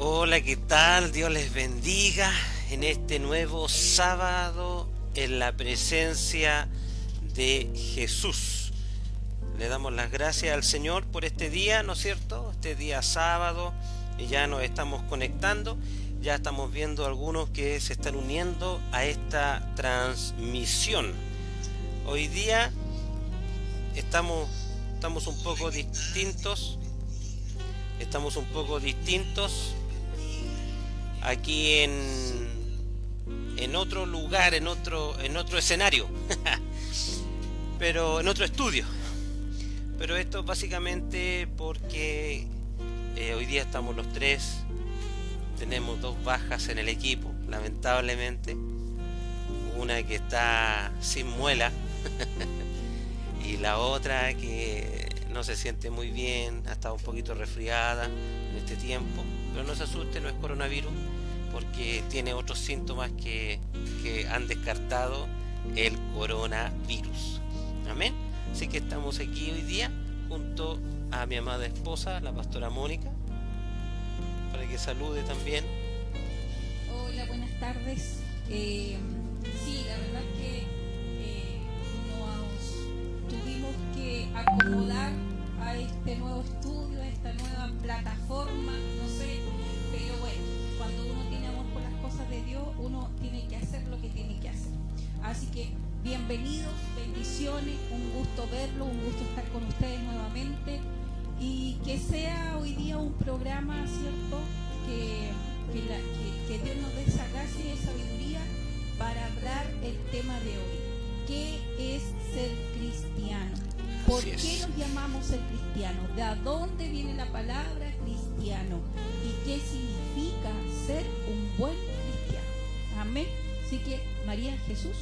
Hola, ¿qué tal? Dios les bendiga en este nuevo sábado en la presencia de Jesús. Le damos las gracias al Señor por este día, ¿no es cierto? Este día sábado, y ya nos estamos conectando, ya estamos viendo algunos que se están uniendo a esta transmisión. Hoy día estamos un poco distintos, aquí en otro lugar, en otro escenario, pero en otro estudio. Pero esto básicamente porque hoy día estamos los tres, tenemos dos bajas en el equipo, lamentablemente. Una que está sin muela y la otra que no se siente muy bien, ha estado un poquito resfriada en este tiempo. Pero no se asuste, no es coronavirus, porque tiene otros síntomas que han descartado el coronavirus. Amén. Así que estamos aquí hoy día junto a mi amada esposa, la pastora Mónica, para que salude también. Hola, buenas tardes. Sí, la verdad que nos tuvimos que acomodar a este nuevo estudio, a esta nueva plataforma, no sé, pero bueno, cuando uno tiene amor por las cosas de Dios, uno tiene que hacer lo que tiene que hacer. Así que bienvenidos, bendiciones, un gusto verlo, un gusto estar con ustedes nuevamente y que sea hoy día un programa, ¿cierto? Que Dios nos dé esa gracia y sabiduría para hablar el tema de hoy. ¿Qué es ser cristiano? ¿Por qué nos llamamos ser cristianos? ¿De dónde viene la palabra cristiano? ¿Y qué significa ser un buen cristiano? Amén. Así que, María Jesús,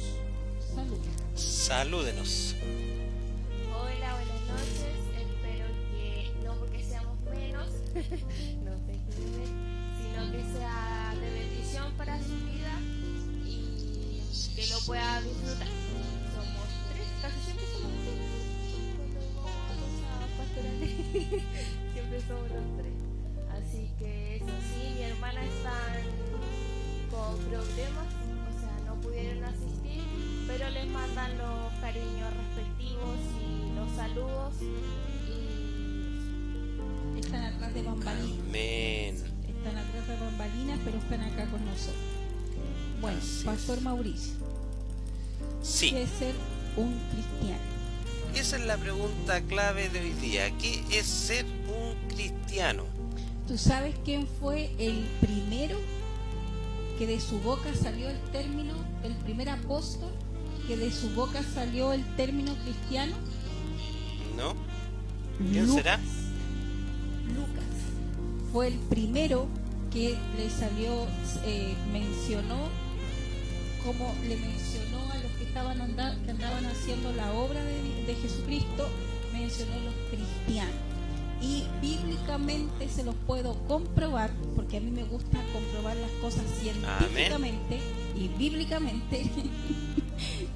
salúdenos. Hola, buenas noches. Espero que no porque seamos menos, no te quedes, sino que sea de bendición para su vida y que lo pueda disfrutar. Somos tres, casi siempre somos tres. Cuando vamos a pastorales, siempre somos los tres. Así que eso sí, mi hermana está con problemas, o sea, no pudieron asistir, pero les mandan los cariños respectivos y los saludos y están atrás de bambalinas. Amén. Están atrás de bambalinas, pero están acá con nosotros. Bueno, Pastor Mauricio, sí. ¿qué es ser un cristiano? Esa es la pregunta clave de hoy día. ¿Qué es ser un cristiano? ¿Tú sabes quién fue el primero que de su boca salió el término, el primer apóstol que de su boca salió el término cristiano? ¿No? ¿Quién será? Lucas. Fue el primero que le salió, mencionó, como le mencionó a los que andaban haciendo la obra de Jesucristo, mencionó los cristianos. Y bíblicamente se los puedo comprobar, porque a mí me gusta comprobar las cosas científicamente. Amén. Y bíblicamente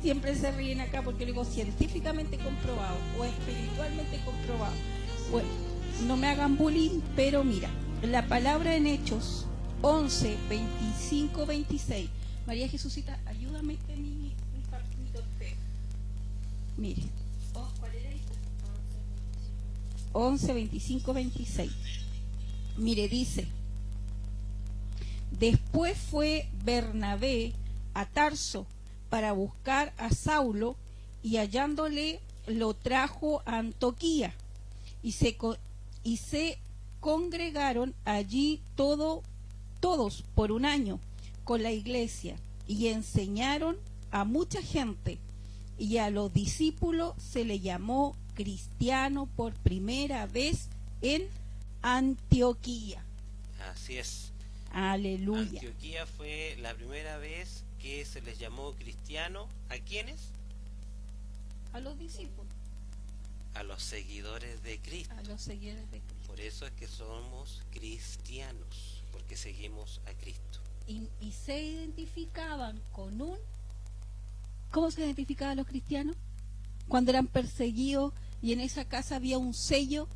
siempre se ríen acá porque le digo científicamente comprobado o espiritualmente comprobado. Bueno, no me hagan bullying, pero mira, la palabra en Hechos 11, 25, 26. María Jesucita, ayúdame en mi papito de fe. Mire, ¿cuál era esto? 11, 25, 26. Mire, dice: después fue Bernabé a Tarso para buscar a Saulo, y hallándole lo trajo a Antioquía, y se congregaron allí todos por un año con la iglesia, y enseñaron a mucha gente, y a los discípulos se le llamó cristiano por primera vez en Antioquía. Así es. Aleluya. Antioquía fue la primera vez que se les llamó cristiano. ¿A quiénes? A los discípulos. A los seguidores de Cristo. A los seguidores de Cristo. Por eso es que somos cristianos, porque seguimos a Cristo. Y se identificaban con un... ¿Cómo se identificaban los cristianos? Cuando eran perseguidos y en esa casa había un sello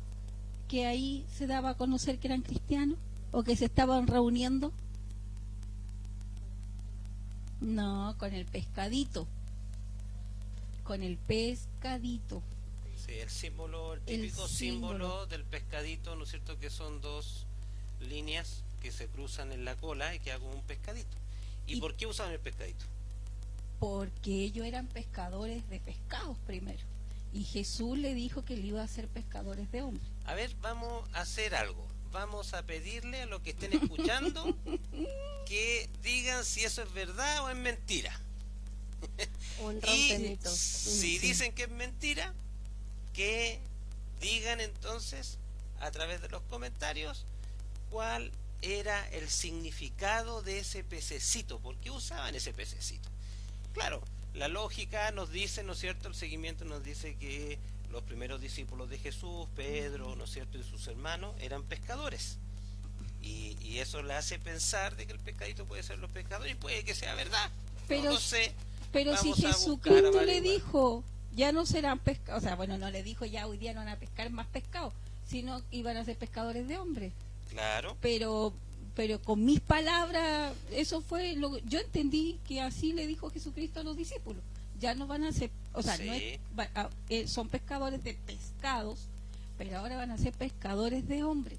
que ahí se daba a conocer que eran cristianos. o que se estaban reuniendo? No, con el pescadito. Con el pescadito. Sí, el símbolo, el típico símbolo del pescadito, ¿no es cierto? Que son dos líneas que se cruzan en la cola y que hago un pescadito. ¿Y por qué usaban el pescadito? Porque ellos eran pescadores de pescados primero. Y Jesús le dijo que le iba a hacer pescadores de hombres. A ver, vamos a hacer algo. Vamos a pedirle a los que estén escuchando que digan si eso es verdad o es mentira. Un Y rompenito. si dicen que es mentira, que digan entonces a través de los comentarios cuál era el significado de ese pececito, por qué usaban ese pececito. Claro, la lógica nos dice, ¿no es cierto? El seguimiento nos dice que los primeros discípulos de Jesús, Pedro, ¿no es cierto? Y sus hermanos eran pescadores. Y eso le hace pensar de que el pescadito puede ser los pescadores y puede que sea verdad. Pero, no lo sé. pero si Vamos a buscar, Jesucristo le averiguar. dijo, ya no serán pescados, o sea, bueno, no le dijo ya hoy día no van a pescar más pescado, sino iban a ser pescadores de hombres. Claro. Pero con mis palabras, eso fue lo yo entendí que así le dijo Jesucristo a los discípulos. Ya no van a ser, o sea, Sí. no es, son pescadores de pescados, pero ahora van a ser pescadores de hombres.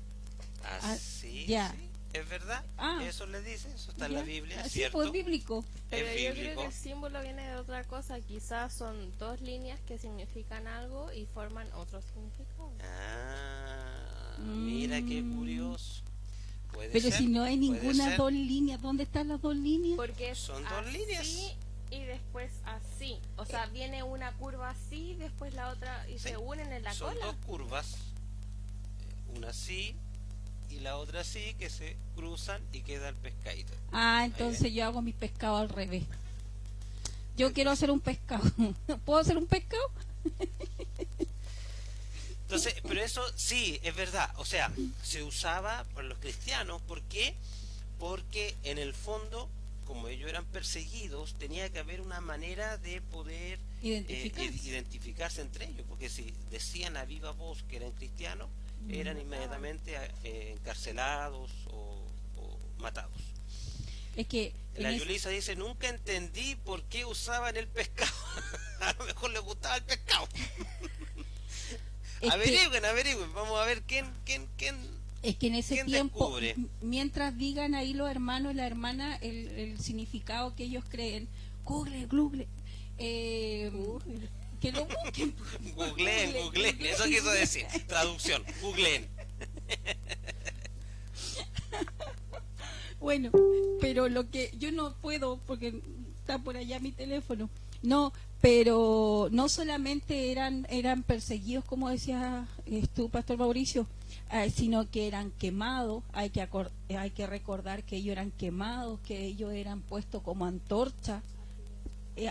Así, ya. sí, es verdad. Ah. Eso le dice, eso está en Ya, la Biblia, así ¿cierto? pues bíblico. Pero Es yo creo bíblico. que el símbolo viene de otra cosa. Quizás son dos líneas que significan algo y forman otro significado. Ah, mira qué curioso. Puede Pero ser, si no hay puede ninguna ser. dos líneas, ¿dónde están las dos líneas? Porque es Son dos así líneas. y después así. O sea, viene una curva así, después la otra y Sí, se unen en la son cola. dos curvas, una así y la otra así, que se cruzan y queda el pescadito. Ah, entonces yo hago mi pescado al revés. Yo quiero hacer un pescado. ¿Puedo hacer un pescado? Entonces, pero eso sí, es verdad. O sea, se usaba por los cristianos. ¿Por qué? Porque en el fondo, como ellos eran perseguidos, tenía que haber una manera de poder identificarse entre ellos. Porque si decían a viva voz que eran cristianos, eran inmediatamente encarcelados o matados. Es que La en Yulisa dice, nunca entendí por qué usaban el pescado. A lo mejor les gustaba el pescado. es Averigüen, vamos a ver quién es que en ese ¿quién tiempo, descubre? mientras digan ahí los hermanos y la hermana el significado que ellos creen, Google, que lo busquen. Googleen, eso quiso decir, traducción, googleen. Bueno, pero lo que yo no puedo, porque está por allá mi teléfono, no, pero no solamente eran perseguidos, como decías tú, Pastor Mauricio, sino que eran quemados. Hay que recordar que ellos eran quemados, que ellos eran puestos como antorcha,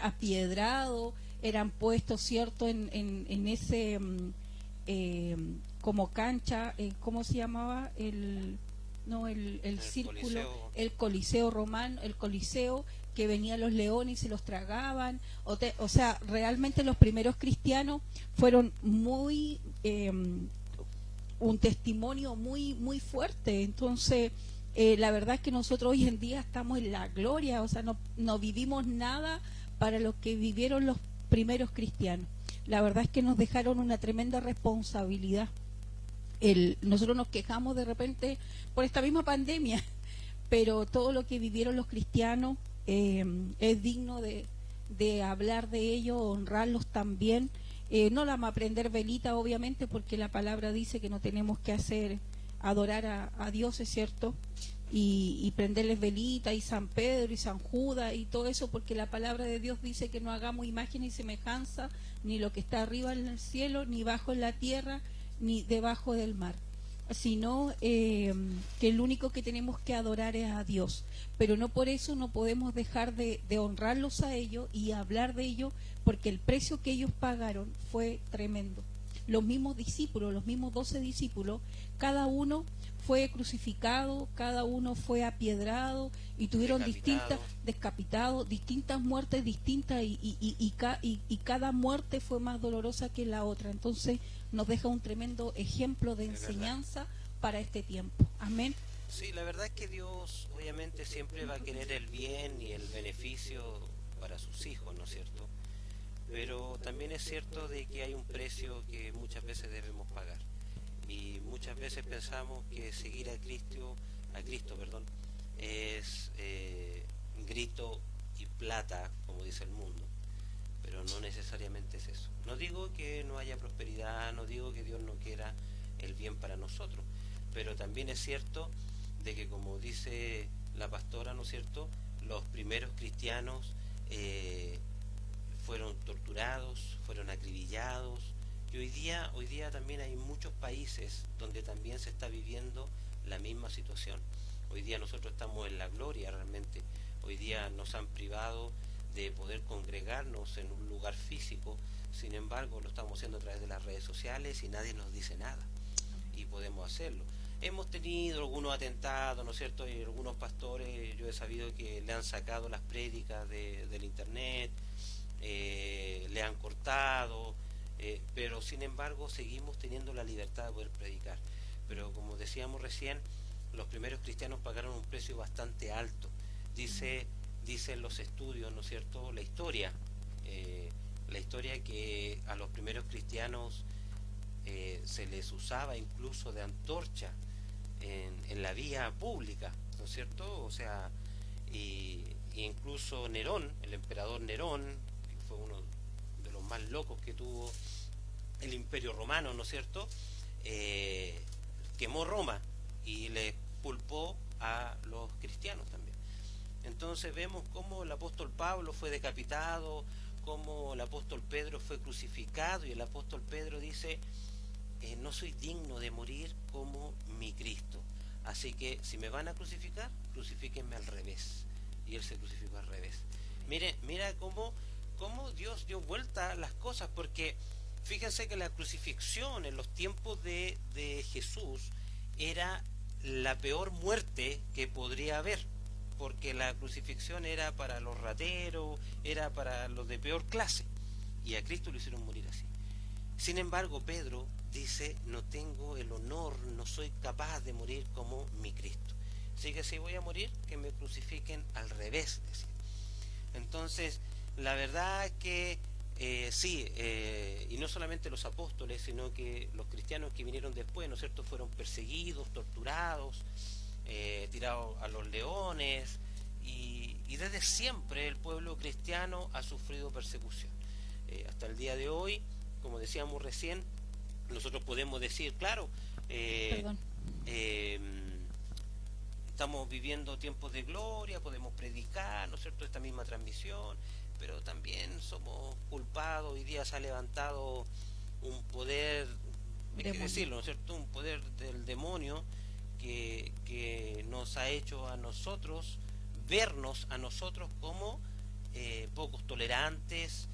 apiedrados, eran puestos, ¿cierto?, en ese como cancha, ¿cómo se llamaba? El círculo, Coliseo. el Coliseo romano, el Coliseo, que venían los leones y se los tragaban. O sea, realmente los primeros cristianos fueron muy un testimonio muy fuerte. Entonces, la verdad es que nosotros hoy en día estamos en la gloria, o sea, no vivimos nada para lo que vivieron los primeros cristianos. La verdad es que nos dejaron una tremenda responsabilidad. Nosotros nos quejamos de repente por esta misma pandemia, pero todo lo que vivieron los cristianos es digno de hablar de ellos, honrarlos también. No la vamos a prender velita, obviamente, porque la palabra dice que no tenemos que adorar a Dios, es cierto, y prenderles velita, y San Pedro y San Judas y todo eso, porque la palabra de Dios dice que no hagamos imagen y semejanza, ni lo que está arriba en el cielo, ni bajo en la tierra, ni debajo del mar, sino que el único que tenemos que adorar es a Dios. Pero no por eso no podemos dejar de honrarlos a ellos y hablar de ellos, porque el precio que ellos pagaron fue tremendo. Los mismos discípulos, los mismos 12 discípulos, cada uno fue crucificado, cada uno fue apiedrado y tuvieron decapitados, distintas muertes distintas, y cada muerte fue más dolorosa que la otra. Entonces nos deja un tremendo ejemplo de enseñanza para este tiempo. Amén. Sí, la verdad es que Dios obviamente siempre va a querer el bien y el beneficio para sus hijos, ¿no es cierto? Pero también es cierto de que hay un precio que muchas veces debemos pagar. Y muchas veces pensamos que seguir a Cristo, perdón, es grito y plata, como dice el mundo, pero no necesariamente es eso. No digo que no haya prosperidad, no digo que Dios no quiera el bien para nosotros, pero también es cierto de que, como dice la pastora, ¿no es cierto?, los primeros cristianos fueron torturados, fueron acribillados, y hoy día también hay muchos países donde también se está viviendo la misma situación. Hoy día nosotros estamos en la gloria realmente. Hoy día nos han privado de poder congregarnos en un lugar físico, sin embargo lo estamos haciendo a través de las redes sociales y nadie nos dice nada, y podemos hacerlo. Hemos tenido algunos atentados, ¿no es cierto? Y algunos pastores, yo he sabido que le han sacado las prédicas del internet, le han cortado, pero sin embargo seguimos teniendo la libertad de poder predicar. Pero como decíamos recién, los primeros cristianos pagaron un precio bastante alto. Dicen los estudios, ¿no es cierto?, la historia que a los primeros cristianos se les usaba incluso de antorcha en la vía pública, ¿no es cierto? O sea, y incluso Nerón, el emperador Nerón, que fue uno de los más locos que tuvo el Imperio Romano, ¿no es cierto?, quemó Roma y le pulpó a los cristianos también. Entonces vemos cómo el apóstol Pablo fue decapitado, cómo el apóstol Pedro fue crucificado, y el apóstol Pedro dice, no soy digno de morir como mi Cristo, así que si me van a crucificar, crucifíquenme al revés. Y él se crucificó al revés. Mira cómo Dios dio vuelta a las cosas, porque fíjense que la crucifixión en los tiempos de Jesús era la peor muerte que podría haber, porque la crucifixión era para los rateros, era para los de peor clase, y a Cristo lo hicieron morir así. Sin embargo, Pedro dice, no tengo el honor, no soy capaz de morir como mi Cristo. Así que si voy a morir, que me crucifiquen al revés, decía. Entonces, la verdad que sí, y no solamente los apóstoles, sino que los cristianos que vinieron después, ¿no es cierto?, fueron perseguidos, torturados, tirados a los leones, y desde siempre el pueblo cristiano ha sufrido persecución. Hasta el día de hoy, como decíamos recién, nosotros podemos decir, claro, estamos viviendo tiempos de gloria, podemos predicar, ¿no es cierto?, esta misma transmisión, pero también somos culpados. Hoy día se ha levantado un poder, hay que decirlo, ¿no es cierto?, un poder del demonio que nos ha hecho a nosotros vernos a nosotros como pocos tolerantes,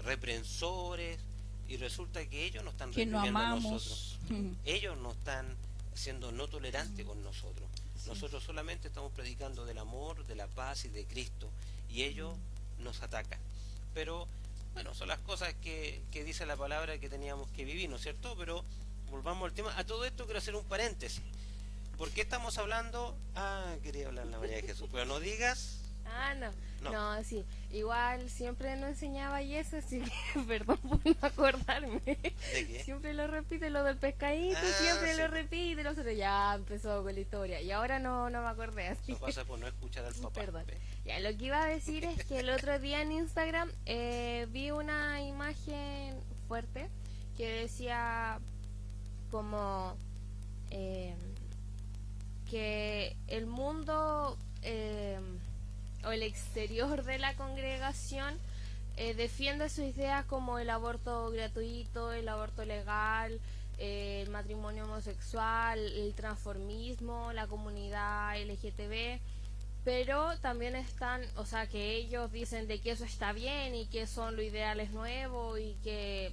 reprensores, y resulta que ellos nos están reprimiendo a nosotros. Ellos no están siendo no tolerantes con nosotros. Nosotros solamente estamos predicando del amor, de la paz y de Cristo, y ellos nos atacan. Pero bueno, son las cosas que dice la palabra que teníamos que vivir, ¿no es cierto? Pero volvamos al tema. A todo esto quiero hacer un paréntesis. ¿Por qué estamos hablando? Quería hablar la María de Jesús, pero no digas. No, sí. Igual siempre nos enseñaba y eso, así que perdón por no acordarme. ¿De qué? Siempre lo repite, lo del pescadito, siempre lo repite, nosotros ya empezó con la historia. Y ahora no me acordé, así. Eso pasa por no escuchar al papá. Perdón. Ya, lo que iba a decir es que el otro día en Instagram vi una imagen fuerte que decía como que el mundo o el exterior de la congregación defiende sus ideas como el aborto gratuito, el aborto legal, el matrimonio homosexual, el transformismo, la comunidad LGTB, pero también están, o sea, que ellos dicen de que eso está bien y que son los ideales nuevos y que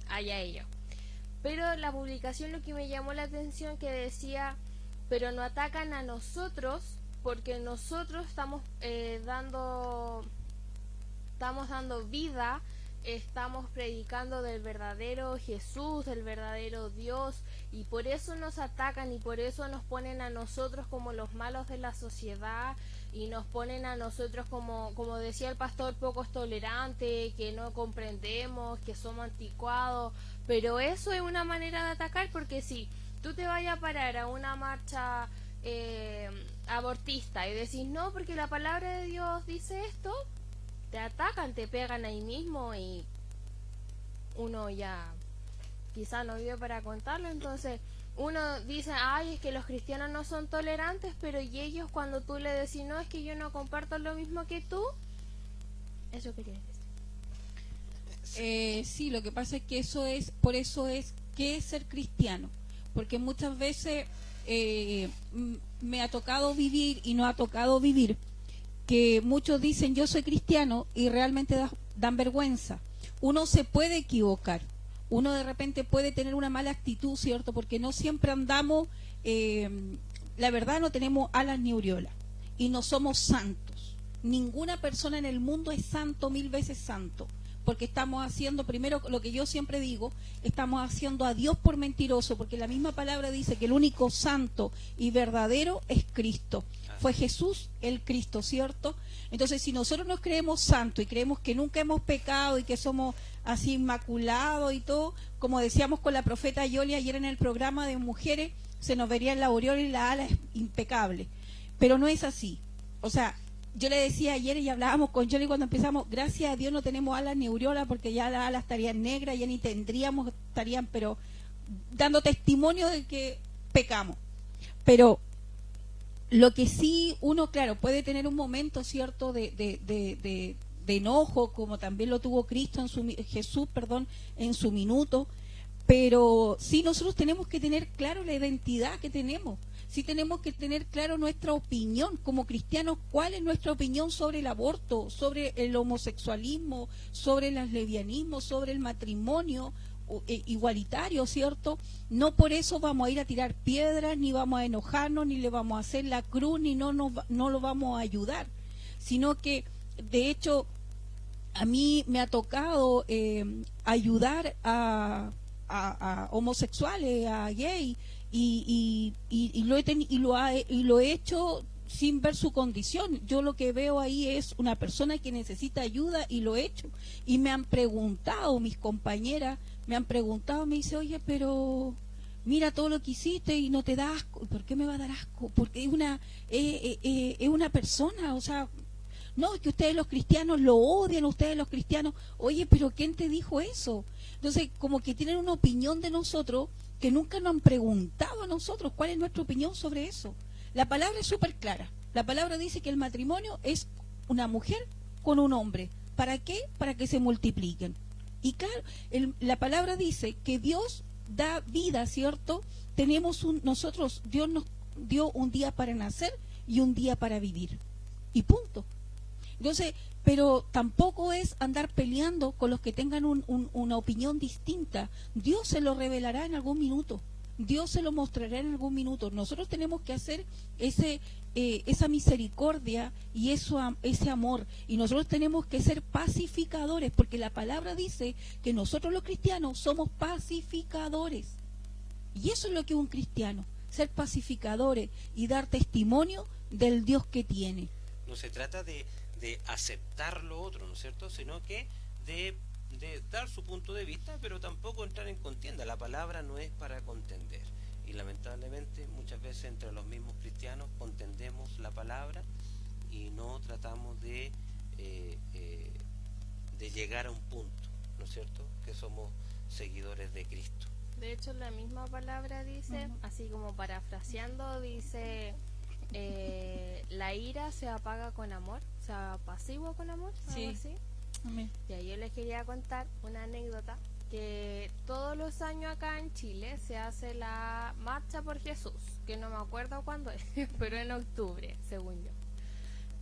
haya ello. Pero la publicación, lo que me llamó la atención, que decía, pero no atacan a nosotros porque nosotros estamos dando vida estamos predicando del verdadero Jesús, del verdadero Dios, y por eso nos atacan y por eso nos ponen a nosotros como los malos de la sociedad y nos ponen a nosotros como decía el pastor, pocos tolerantes, que no comprendemos, que somos anticuados, pero eso es una manera de atacar, porque si tú te vayas a parar a una marcha abortista y decís no, porque la palabra de Dios dice esto, te atacan, te pegan ahí mismo y uno ya quizá no vive para contarlo. Entonces uno dice, ay, es que los cristianos no son tolerantes, pero y ellos cuando tú le decís, no, es que yo no comparto lo mismo que tú, eso quería decir. Sí, lo que pasa es que por eso es que es ser cristiano, porque muchas veces me ha tocado vivir y no ha tocado vivir que muchos dicen yo soy cristiano y realmente dan vergüenza. Uno se puede equivocar, uno de repente puede tener una mala actitud, ¿cierto? Porque no siempre andamos, la verdad no tenemos alas ni aureolas y no somos santos. Ninguna persona en el mundo es santo, 1000 veces santo, porque estamos haciendo, primero lo que yo siempre digo, estamos haciendo a Dios por mentiroso, porque la misma palabra dice que el único santo y verdadero es Cristo. Fue Jesús el Cristo, ¿cierto? Entonces, si nosotros nos creemos santos y creemos que nunca hemos pecado y que somos así inmaculados y todo, como decíamos con la profeta Yoli ayer en el programa de mujeres, se nos vería la aureola y la ala impecable. Pero no es así. O sea, yo le decía ayer y hablábamos con Yoli cuando empezamos, gracias a Dios no tenemos alas ni aureola, porque ya las alas estarían negras, ya ni tendríamos, estarían, pero dando testimonio de que pecamos. Pero lo que sí uno, claro, puede tener un momento, ¿cierto?, de enojo, como también lo tuvo Cristo Jesús, en su minuto, pero sí nosotros tenemos que tener claro la identidad que tenemos, sí tenemos que tener claro nuestra opinión como cristianos, cuál es nuestra opinión sobre el aborto, sobre el homosexualismo, sobre el lesbianismo, sobre el matrimonio igualitario, ¿cierto? No por eso vamos a ir a tirar piedras, ni vamos a enojarnos, ni le vamos a hacer la cruz, ni no lo vamos a ayudar, sino que, de hecho, a mí me ha tocado ayudar a homosexuales, a gays, y lo he hecho sin ver su condición. Yo lo que veo ahí es una persona que necesita ayuda y lo he hecho. Y me han preguntado, mis compañeras, me dice, oye, pero mira todo lo que hiciste y no te da asco. ¿Por qué me va a dar asco? Porque es una persona, o sea, no, es que ustedes los cristianos lo odian, ustedes los cristianos, oye, pero ¿quién te dijo eso? Entonces, como que tienen una opinión de nosotros que nunca nos han preguntado a nosotros cuál es nuestra opinión sobre eso. La palabra es súper clara. La palabra dice que el matrimonio es una mujer con un hombre. ¿Para qué? Para que se multipliquen. Y claro, la palabra dice que Dios da vida, ¿cierto? Dios nos dio un día para nacer y un día para vivir. Y punto. Entonces, pero tampoco es andar peleando con los que tengan una opinión distinta. Dios se lo revelará en algún minuto. Dios se lo mostrará en algún minuto. Nosotros tenemos que hacer esa misericordia y ese amor. Y nosotros tenemos que ser pacificadores, porque la palabra dice que nosotros los cristianos somos pacificadores. Y eso es lo que es un cristiano, ser pacificadores y dar testimonio del Dios que tiene. No se trata de aceptar lo otro, ¿no es cierto?, sino que de dar su punto de vista, pero tampoco entrar en contienda. La palabra no es para contender, y lamentablemente muchas veces entre los mismos cristianos contendemos la palabra y no tratamos de llegar a un punto, ¿no es cierto?, que somos seguidores de Cristo. De hecho, la misma palabra dice, así como parafraseando, dice, la ira se apaga con amor, o sea, pasivo con amor, sí, algo así. Amén. Ya, yo les quería contar una anécdota, que todos los años acá en Chile se hace la Marcha por Jesús, que no me acuerdo cuándo es, pero en octubre, según yo.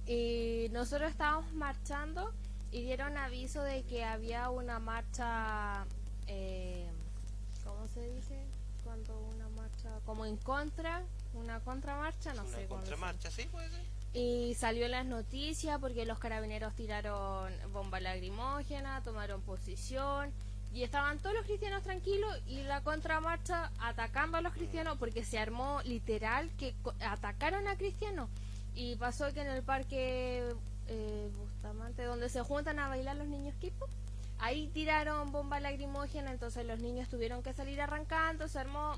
Y nosotros estábamos marchando y dieron aviso de que había una marcha, ¿cómo se dice? Cuando una marcha, como en contra, una contramarcha, no sé. Una contramarcha, sí, puede ser. Y salió en las noticias porque los carabineros tiraron bomba lacrimógena, tomaron posición y estaban todos los cristianos tranquilos y la contramarcha atacando a los cristianos porque se armó literal que atacaron a cristianos. Y pasó que en el parque Bustamante, donde se juntan a bailar los niños K-pop, ahí tiraron bomba lacrimógena, entonces los niños tuvieron que salir arrancando, se armó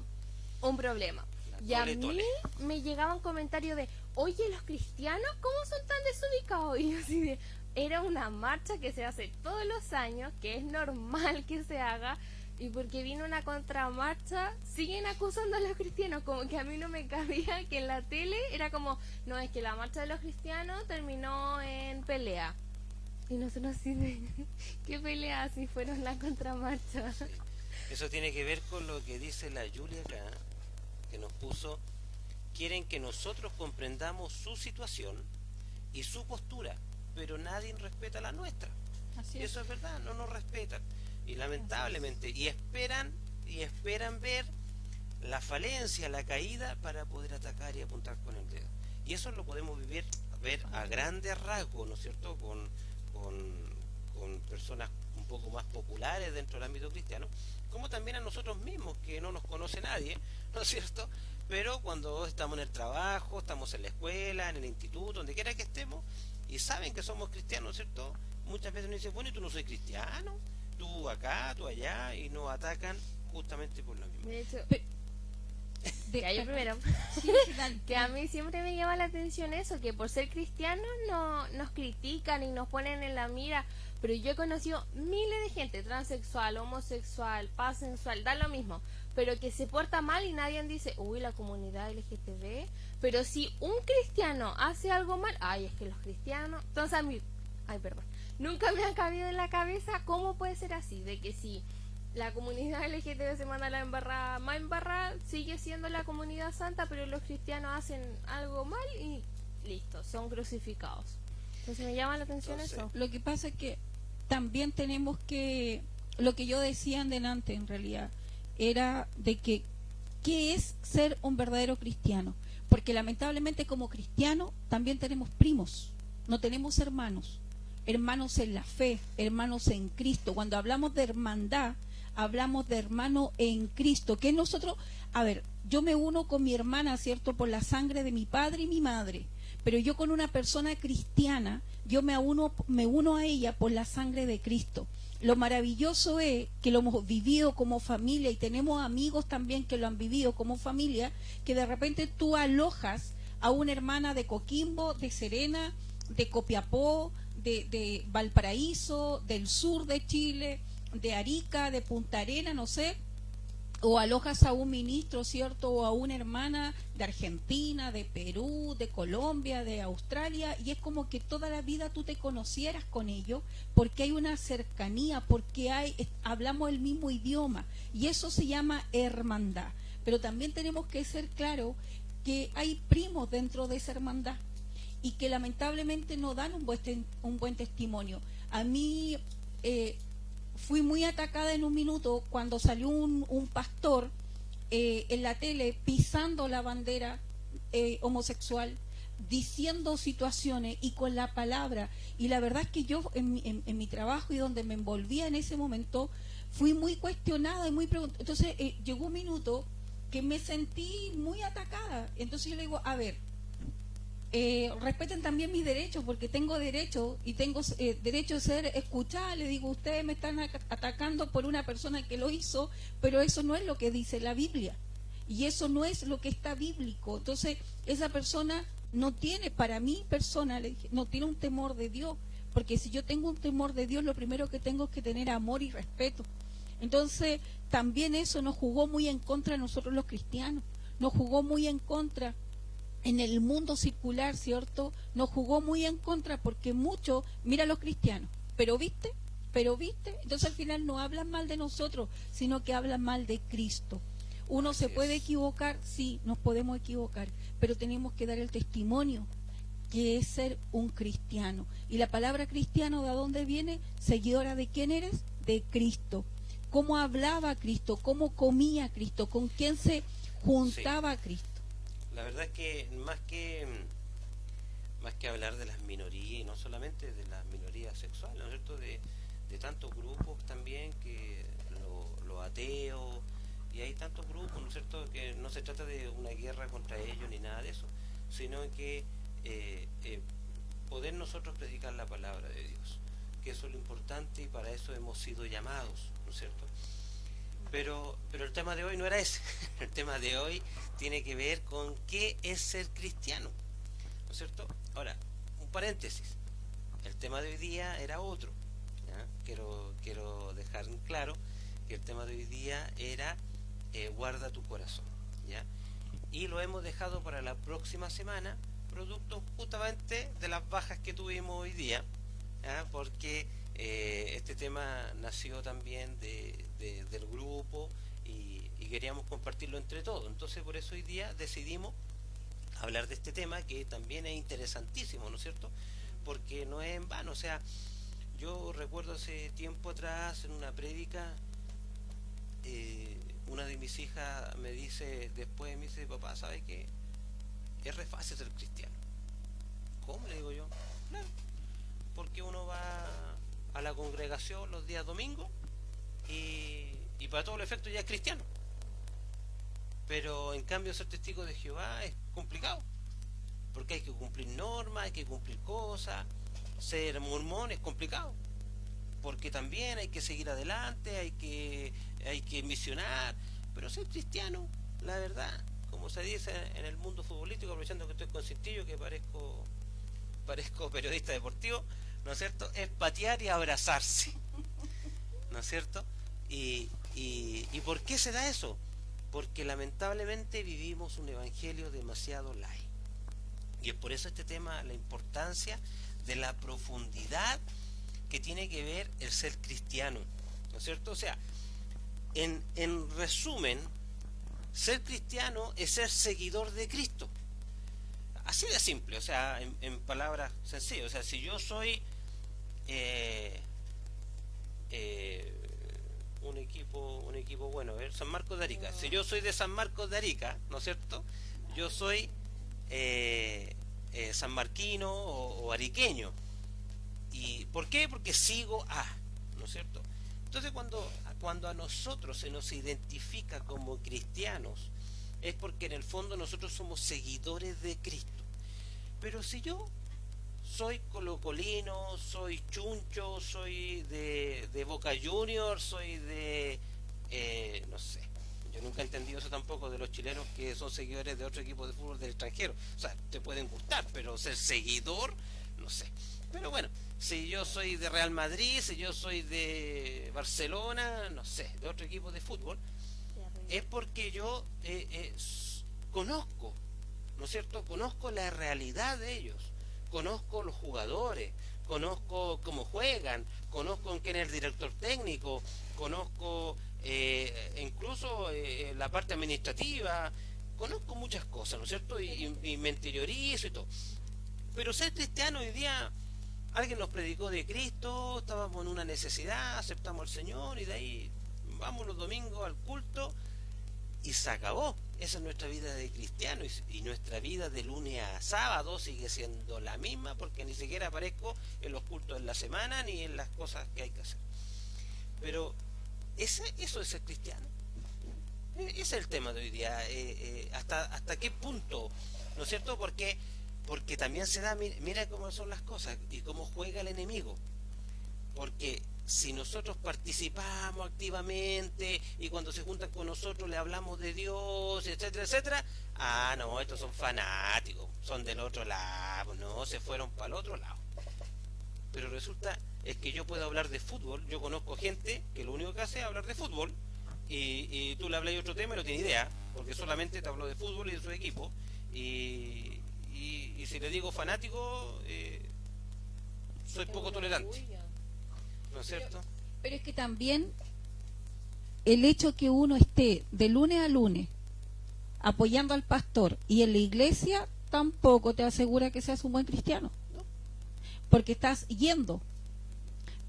un problema. Y a mí me llegaban comentarios de, oye, los cristianos, ¿cómo son tan desubicados? Y yo así de, era una marcha que se hace todos los años, que es normal que se haga, y porque vino una contramarcha, siguen acusando a los cristianos, como que a mí no me cabía que en la tele era como, no, es que la marcha de los cristianos terminó en pelea. Y nosotros así de, ¿qué pelea si fueron la contramarcha? Sí. Eso tiene que ver con lo que dice la Julia acá, que nos puso, quieren que nosotros comprendamos su situación y su postura, pero nadie respeta la nuestra. Así Y es. eso es verdad, no nos respetan. Y lamentablemente, y esperan ver la falencia, la caída para poder atacar y apuntar con el dedo. Y eso lo podemos ver a grandes rasgos, ¿no es cierto? Con personas un poco más populares dentro del ámbito cristiano, como también a nosotros mismos, que no nos conoce nadie, ¿no es cierto? Pero cuando estamos en el trabajo, estamos en la escuela, en el instituto, donde quiera que estemos, y saben que somos cristianos, ¿no es cierto? Muchas veces nos dicen, bueno, ¿y tú no soy cristiano? Tú acá, tú allá, y nos atacan justamente por lo mismo. De hecho, De- yo primero. Sí, dale. Que a mí siempre me llama la atención eso, que por ser cristianos no nos critican y nos ponen en la mira, pero yo he conocido miles de gente, transexual, homosexual, pasensual, da lo mismo, pero que se porta mal y nadie dice, uy, la comunidad LGTB, pero si un cristiano hace algo mal, ay, es que los cristianos, entonces a mí, ay, perdón, nunca me ha cabido en la cabeza cómo puede ser así, de que si la comunidad LGTB se manda la embarrada, más embarrada, sigue siendo la comunidad santa, pero los cristianos hacen algo mal y listo, son crucificados. Entonces me llama la atención eso. Lo que pasa es que también tenemos que, lo que yo decía delante en realidad, era de que, ¿qué es ser un verdadero cristiano? Porque lamentablemente como cristianos también tenemos primos, no tenemos hermanos, hermanos en la fe, hermanos en Cristo. Cuando hablamos de hermandad, hablamos de hermano en Cristo, que nosotros, a ver, yo me uno con mi hermana, ¿cierto?, por la sangre de mi padre y mi madre, pero yo con una persona cristiana, yo me uno a ella por la sangre de Cristo. Lo maravilloso es que lo hemos vivido como familia y tenemos amigos también que lo han vivido como familia, que de repente tú alojas a una hermana de Coquimbo, de Serena, de Copiapó, de Valparaíso, del sur de Chile, de Arica, de Punta Arenas, no sé, o alojas a un ministro, ¿cierto? O a una hermana de Argentina, de Perú, de Colombia, de Australia, y es como que toda la vida tú te conocieras con ellos, porque hay una cercanía, porque hablamos el mismo idioma, y eso se llama hermandad. Pero también tenemos que ser claros que hay primos dentro de esa hermandad, y que lamentablemente no dan un buen testimonio. A mí fui muy atacada en un minuto cuando salió un pastor en la tele pisando la bandera homosexual, diciendo situaciones y con la palabra. Y la verdad es que yo en mi trabajo y donde me envolvía en ese momento, fui muy cuestionada y muy preguntada. Entonces llegó un minuto que me sentí muy atacada. Entonces yo le digo, a ver, respeten también mis derechos, porque tengo derecho y tengo derecho a ser escuchada. Le digo, ustedes me están atacando por una persona que lo hizo, pero eso no es lo que dice la Biblia y eso no es lo que está bíblico. Entonces esa persona no tiene, para mí persona, le dije, no tiene un temor de Dios, porque si yo tengo un temor de Dios, lo primero que tengo es que tener amor y respeto. Entonces también eso nos jugó muy en contra de nosotros los cristianos, nos jugó muy en contra en el mundo circular, ¿cierto? Nos jugó muy en contra, porque muchos, mira los cristianos, pero viste, entonces al final no hablan mal de nosotros, sino que hablan mal de Cristo. Uno se puede equivocar, sí, nos podemos equivocar, pero tenemos que dar el testimonio que es ser un cristiano. Y la palabra cristiano, ¿de dónde viene? Seguidora de quién eres, de Cristo. ¿Cómo hablaba Cristo? ¿Cómo comía Cristo? ¿Con quién se juntaba Cristo? La verdad es que más que hablar de las minorías, y no solamente de las minorías sexuales, ¿no es cierto?, de tantos grupos también, que los ateos, y hay tantos grupos, ¿no es cierto?, que no se trata de una guerra contra ellos ni nada de eso, sino que poder nosotros predicar la palabra de Dios, que eso es lo importante, y para eso hemos sido llamados, ¿no es cierto? Pero el tema de hoy no era ese. El tema de hoy tiene que ver con qué es ser cristiano, ¿no es cierto? Ahora, un paréntesis. El tema de hoy día era otro, ¿ya? Quiero dejar en claro que el tema de hoy día era guarda tu corazón, ¿ya? Y lo hemos dejado para la próxima semana, producto justamente de las bajas que tuvimos hoy día, ¿ya? Porque este tema nació también del grupo, y queríamos compartirlo entre todos. Entonces por eso hoy día decidimos hablar de este tema, que también es interesantísimo, ¿no es cierto? Porque no es en vano. O sea, yo recuerdo hace tiempo atrás en una prédica, una de mis hijas me dice, después me dice, papá, ¿sabes qué? Es re fácil ser cristiano. ¿Cómo? Le digo yo. Claro, porque uno va a la congregación los días domingos y para todo el efecto ya es cristiano. Pero en cambio ser testigo de Jehová es complicado, porque hay que cumplir normas, hay que cumplir cosas. Ser mormón es complicado, porque también hay que seguir adelante, hay que misionar. Pero ser cristiano, la verdad, como se dice en el mundo futbolístico, aprovechando que estoy con Cintillo, que parezco periodista deportivo, ¿no es cierto?, es patear y abrazarse, ¿no es cierto? ¿Y por qué se da eso? Porque lamentablemente vivimos un evangelio demasiado light. Y es por eso este tema, la importancia de la profundidad que tiene que ver el ser cristiano, ¿no es cierto? O sea, en resumen, ser cristiano es ser seguidor de Cristo. Así de simple, o sea, en palabras sencillas. O sea, si yo soy un equipo bueno, a ver, San Marcos de Arica. Si yo soy de San Marcos de Arica, ¿no es cierto?, yo soy sanmarquino o ariqueño. ¿Y por qué? Porque sigo a, ¿no es cierto? Entonces cuando a nosotros se nos identifica como cristianos, es porque en el fondo nosotros somos seguidores de Cristo. Pero si yo soy colocolino, soy chuncho, soy de Boca Juniors, soy no sé, yo nunca he entendido eso tampoco de los chilenos que son seguidores de otro equipo de fútbol del extranjero. O sea, te pueden gustar, pero ser seguidor, no sé. Pero bueno, si yo soy de Real Madrid, si yo soy de Barcelona, no sé, de otro equipo de fútbol, es porque yo conozco, ¿no es cierto?, conozco la realidad de ellos, conozco los jugadores, conozco cómo juegan, conozco quién es el director técnico, conozco incluso la parte administrativa, conozco muchas cosas, ¿no es cierto?, y me interiorizo y todo. Pero ser cristiano hoy día, alguien nos predicó de Cristo, estábamos en una necesidad, aceptamos al Señor, y de ahí vamos los domingos al culto y se acabó. Esa es nuestra vida de cristiano, y nuestra vida de lunes a sábado sigue siendo la misma, porque ni siquiera aparezco en los cultos en la semana ni en las cosas que hay que hacer. Pero eso es ser cristiano. Ese es el tema de hoy día. ¿Hasta qué punto? ¿No es cierto? Porque también se da, mira cómo son las cosas y cómo juega el enemigo. Porque si nosotros participamos activamente y cuando se juntan con nosotros le hablamos de Dios, etcétera, etcétera, no, estos son fanáticos, son del otro lado, no, se fueron para el otro lado. Pero resulta es que yo puedo hablar de fútbol, yo conozco gente que lo único que hace es hablar de fútbol, y tú le hablas de otro tema y no tiene idea, porque solamente te habló de fútbol y de su equipo, y si le digo fanático, soy poco tolerante, ¿no es cierto? Pero es que también el hecho que uno esté de lunes a lunes apoyando al pastor y en la iglesia tampoco te asegura que seas un buen cristiano, porque estás yendo,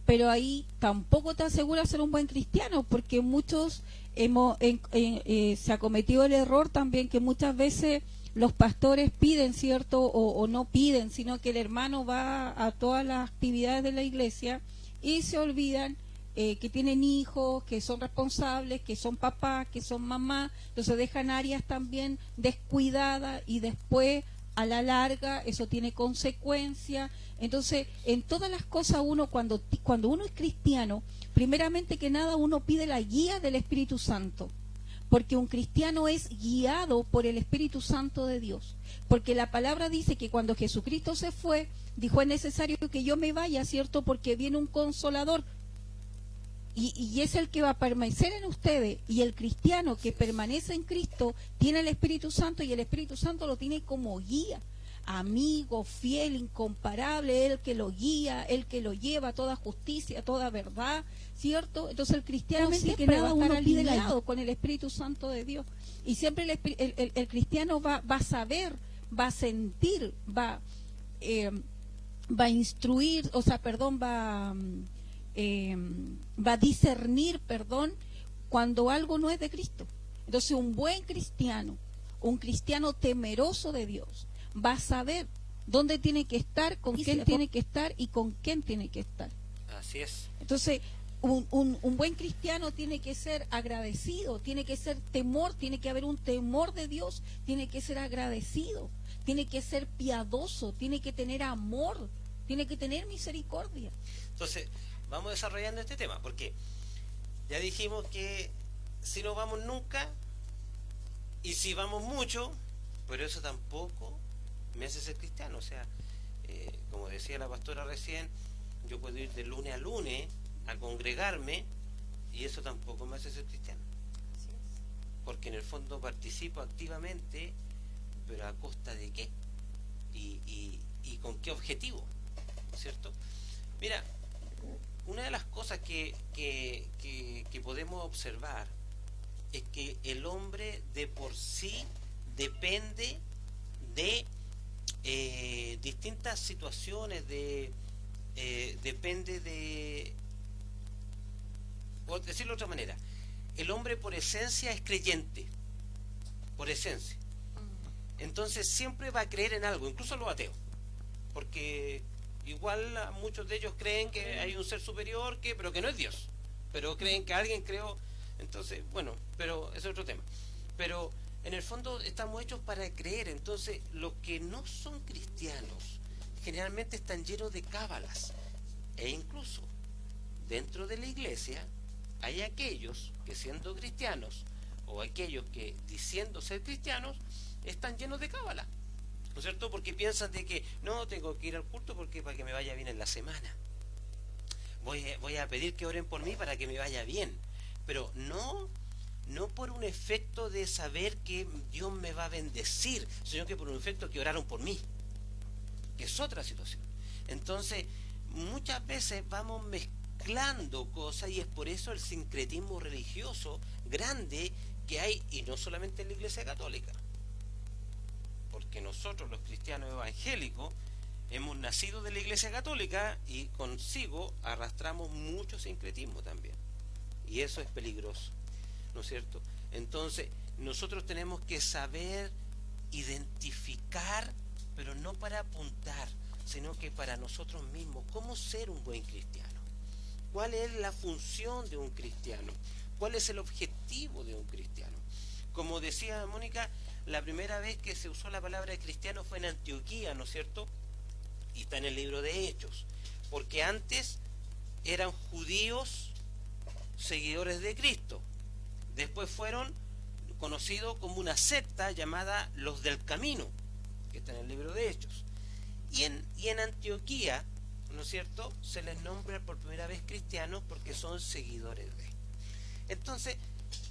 pero ahí tampoco te asegura ser un buen cristiano, porque muchos se ha cometido el error también que muchas veces los pastores piden, ¿cierto? O no piden, sino que el hermano va a todas las actividades de la iglesia y se olvidan que tienen hijos, que son responsables, que son papás, que son mamás, entonces dejan áreas también descuidadas y después a la larga eso tiene consecuencias. Entonces, en todas las cosas uno, cuando uno es cristiano, primeramente que nada uno pide la guía del Espíritu Santo, porque un cristiano es guiado por el Espíritu Santo de Dios, porque la palabra dice que cuando Jesucristo se fue, dijo: es necesario que yo me vaya, ¿cierto? Porque viene un consolador, y es el que va a permanecer en ustedes, y el cristiano que permanece en Cristo tiene el Espíritu Santo, y el Espíritu Santo lo tiene como guía, amigo, fiel, incomparable, el que lo guía, el que lo lleva a toda justicia, a toda verdad, ¿cierto? Entonces el cristiano siempre va a estar alineado con el Espíritu Santo de Dios, y siempre el cristiano va a saber, va a sentir, va a instruir, o sea, perdón, va a discernir, cuando algo no es de Cristo. Entonces un buen cristiano, un cristiano temeroso de Dios, va a saber dónde tiene que estar, con quién tiene que estar y con quién tiene que estar. Así es. Entonces un buen cristiano tiene que ser agradecido, tiene que ser temor, tiene que haber un temor de Dios, tiene que ser agradecido, tiene que ser piadoso, tiene que tener amor, tiene que tener misericordia. Entonces, vamos desarrollando este tema, porque ya dijimos que si no vamos nunca, y si vamos mucho, pero eso tampoco me hace ser cristiano. O sea, como decía la pastora recién, yo puedo ir de lunes a lunes a congregarme, y eso tampoco me hace ser cristiano. Porque en el fondo participo activamente, pero ¿a costa de qué? ¿Y con qué objetivo? ¿Cierto? Mira, una de las cosas que podemos observar es que el hombre de por sí depende de distintas situaciones, depende de, por decirlo de otra manera, el hombre por esencia es creyente, por esencia. Entonces siempre va a creer en algo, incluso los ateos, porque igual muchos de ellos creen que hay un ser superior, pero que no es Dios, pero creen que alguien creó. Entonces, bueno, pero ese es otro tema. Pero en el fondo estamos hechos para creer. Entonces los que no son cristianos generalmente están llenos de cábalas, e incluso dentro de la iglesia hay aquellos que, siendo cristianos, o aquellos que, diciendo ser cristianos, están llenos de cábalas, ¿no es cierto? Porque piensan de que no, tengo que ir al culto porque para que me vaya bien en la semana, voy a pedir que oren por mí para que me vaya bien, pero no por un efecto de saber que Dios me va a bendecir, sino que por un efecto que oraron por mí, que es otra situación. Entonces muchas veces vamos mezclando cosas, y es por eso el sincretismo religioso grande que hay, y no solamente en la Iglesia Católica, porque nosotros los cristianos evangélicos hemos nacido de la Iglesia Católica y consigo arrastramos mucho sincretismo también, y eso es peligroso, ¿no es cierto? Entonces nosotros tenemos que saber identificar, pero no para apuntar, sino que para nosotros mismos, cómo ser un buen cristiano, cuál es la función de un cristiano, cuál es el objetivo de un cristiano. Como decía Mónica, la primera vez que se usó la palabra cristiano fue en Antioquía, ¿no es cierto? Y está en el libro de Hechos, porque antes eran judíos seguidores de Cristo, después fueron conocidos como una secta llamada los del camino, que está en el libro de Hechos, y en Antioquía, ¿no es cierto?, se les nombra por primera vez cristianos porque son seguidores de. Entonces,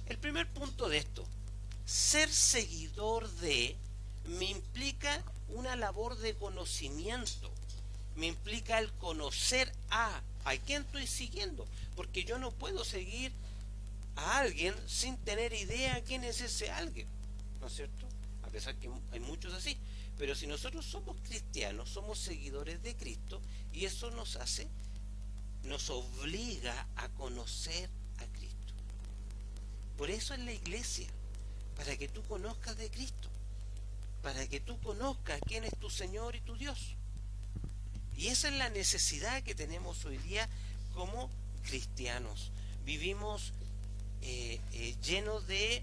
el primer punto de esto, ser seguidor de, me implica una labor de conocimiento, me implica el conocer a quién estoy siguiendo, porque yo no puedo seguir a alguien sin tener idea quién es ese alguien, ¿no es cierto? A pesar que hay muchos así, pero si nosotros somos cristianos, somos seguidores de Cristo, y eso nos obliga a conocer a Cristo. Por eso es la iglesia, para que tú conozcas de Cristo. para que tú conozcas quién es tu Señor y tu Dios. Y esa es la necesidad que tenemos hoy día como cristianos. Vivimos llenos de,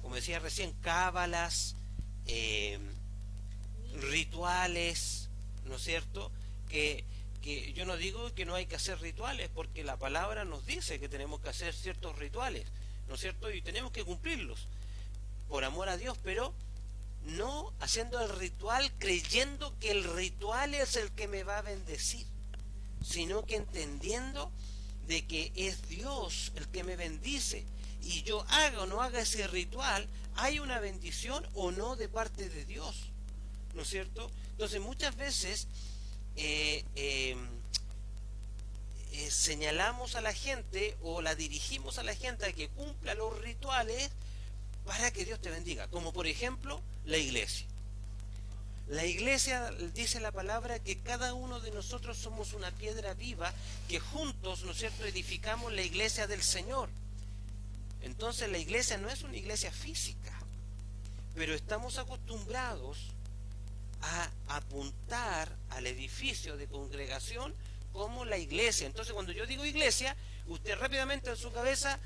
como decía recién, cábalas, rituales, ¿no es cierto? Que yo no digo que no hay que hacer rituales, porque la palabra nos dice que tenemos que hacer ciertos rituales, ¿no es cierto? Y tenemos que cumplirlos por amor a Dios, pero no haciendo el ritual creyendo que el ritual es el que me va a bendecir, sino que entendiendo de que es Dios el que me bendice, y yo haga o no haga ese ritual, hay una bendición o no de parte de Dios, ¿no es cierto? Entonces muchas veces señalamos a la gente o la dirigimos a la gente a que cumpla los rituales para que Dios te bendiga, como por ejemplo la iglesia. La iglesia, dice la palabra, que cada uno de nosotros somos una piedra viva, que juntos, ¿no es cierto?, edificamos la iglesia del Señor. Entonces la iglesia no es una iglesia física, pero estamos acostumbrados a apuntar al edificio de congregación como la iglesia. Entonces cuando yo digo iglesia, usted rápidamente en su cabeza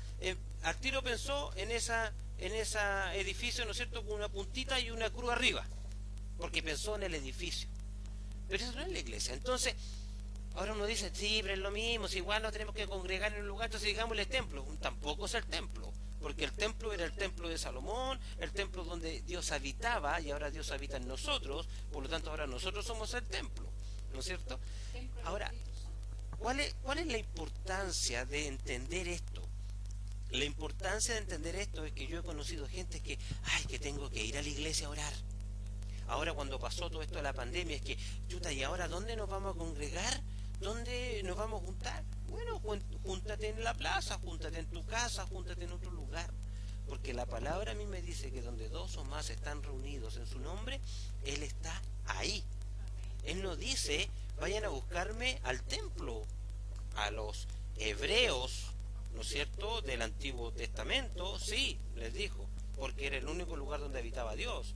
al tiro pensó en ese edificio, ¿no es cierto?, con una puntita y una cruz arriba, porque pensó en el edificio. Pero eso no es la iglesia. Entonces ahora uno dice, sí, pero es lo mismo, si igual nos tenemos que congregar en un lugar, entonces digámosle templo. Tampoco es el templo, porque el templo era el templo de Salomón, el templo donde Dios habitaba, y ahora Dios habita en nosotros, por lo tanto ahora nosotros somos el templo, ¿no es cierto? Ahora, ¿cuál es la importancia de entender esto? La importancia de entender esto es que yo he conocido gente que tengo que ir a la iglesia a orar. Ahora cuando pasó todo esto de la pandemia, es que, chuta, ¿y ahora dónde nos vamos a congregar? ¿Dónde nos vamos a juntar? Bueno, júntate en la plaza, júntate en tu casa, júntate en otro lugar. Porque la palabra a mí me dice que donde dos o más están reunidos en su nombre, Él está ahí. Él no dice, vayan a buscarme al templo. A los hebreos, ¿no es cierto?, del Antiguo Testamento, sí, les dijo, porque era el único lugar donde habitaba Dios.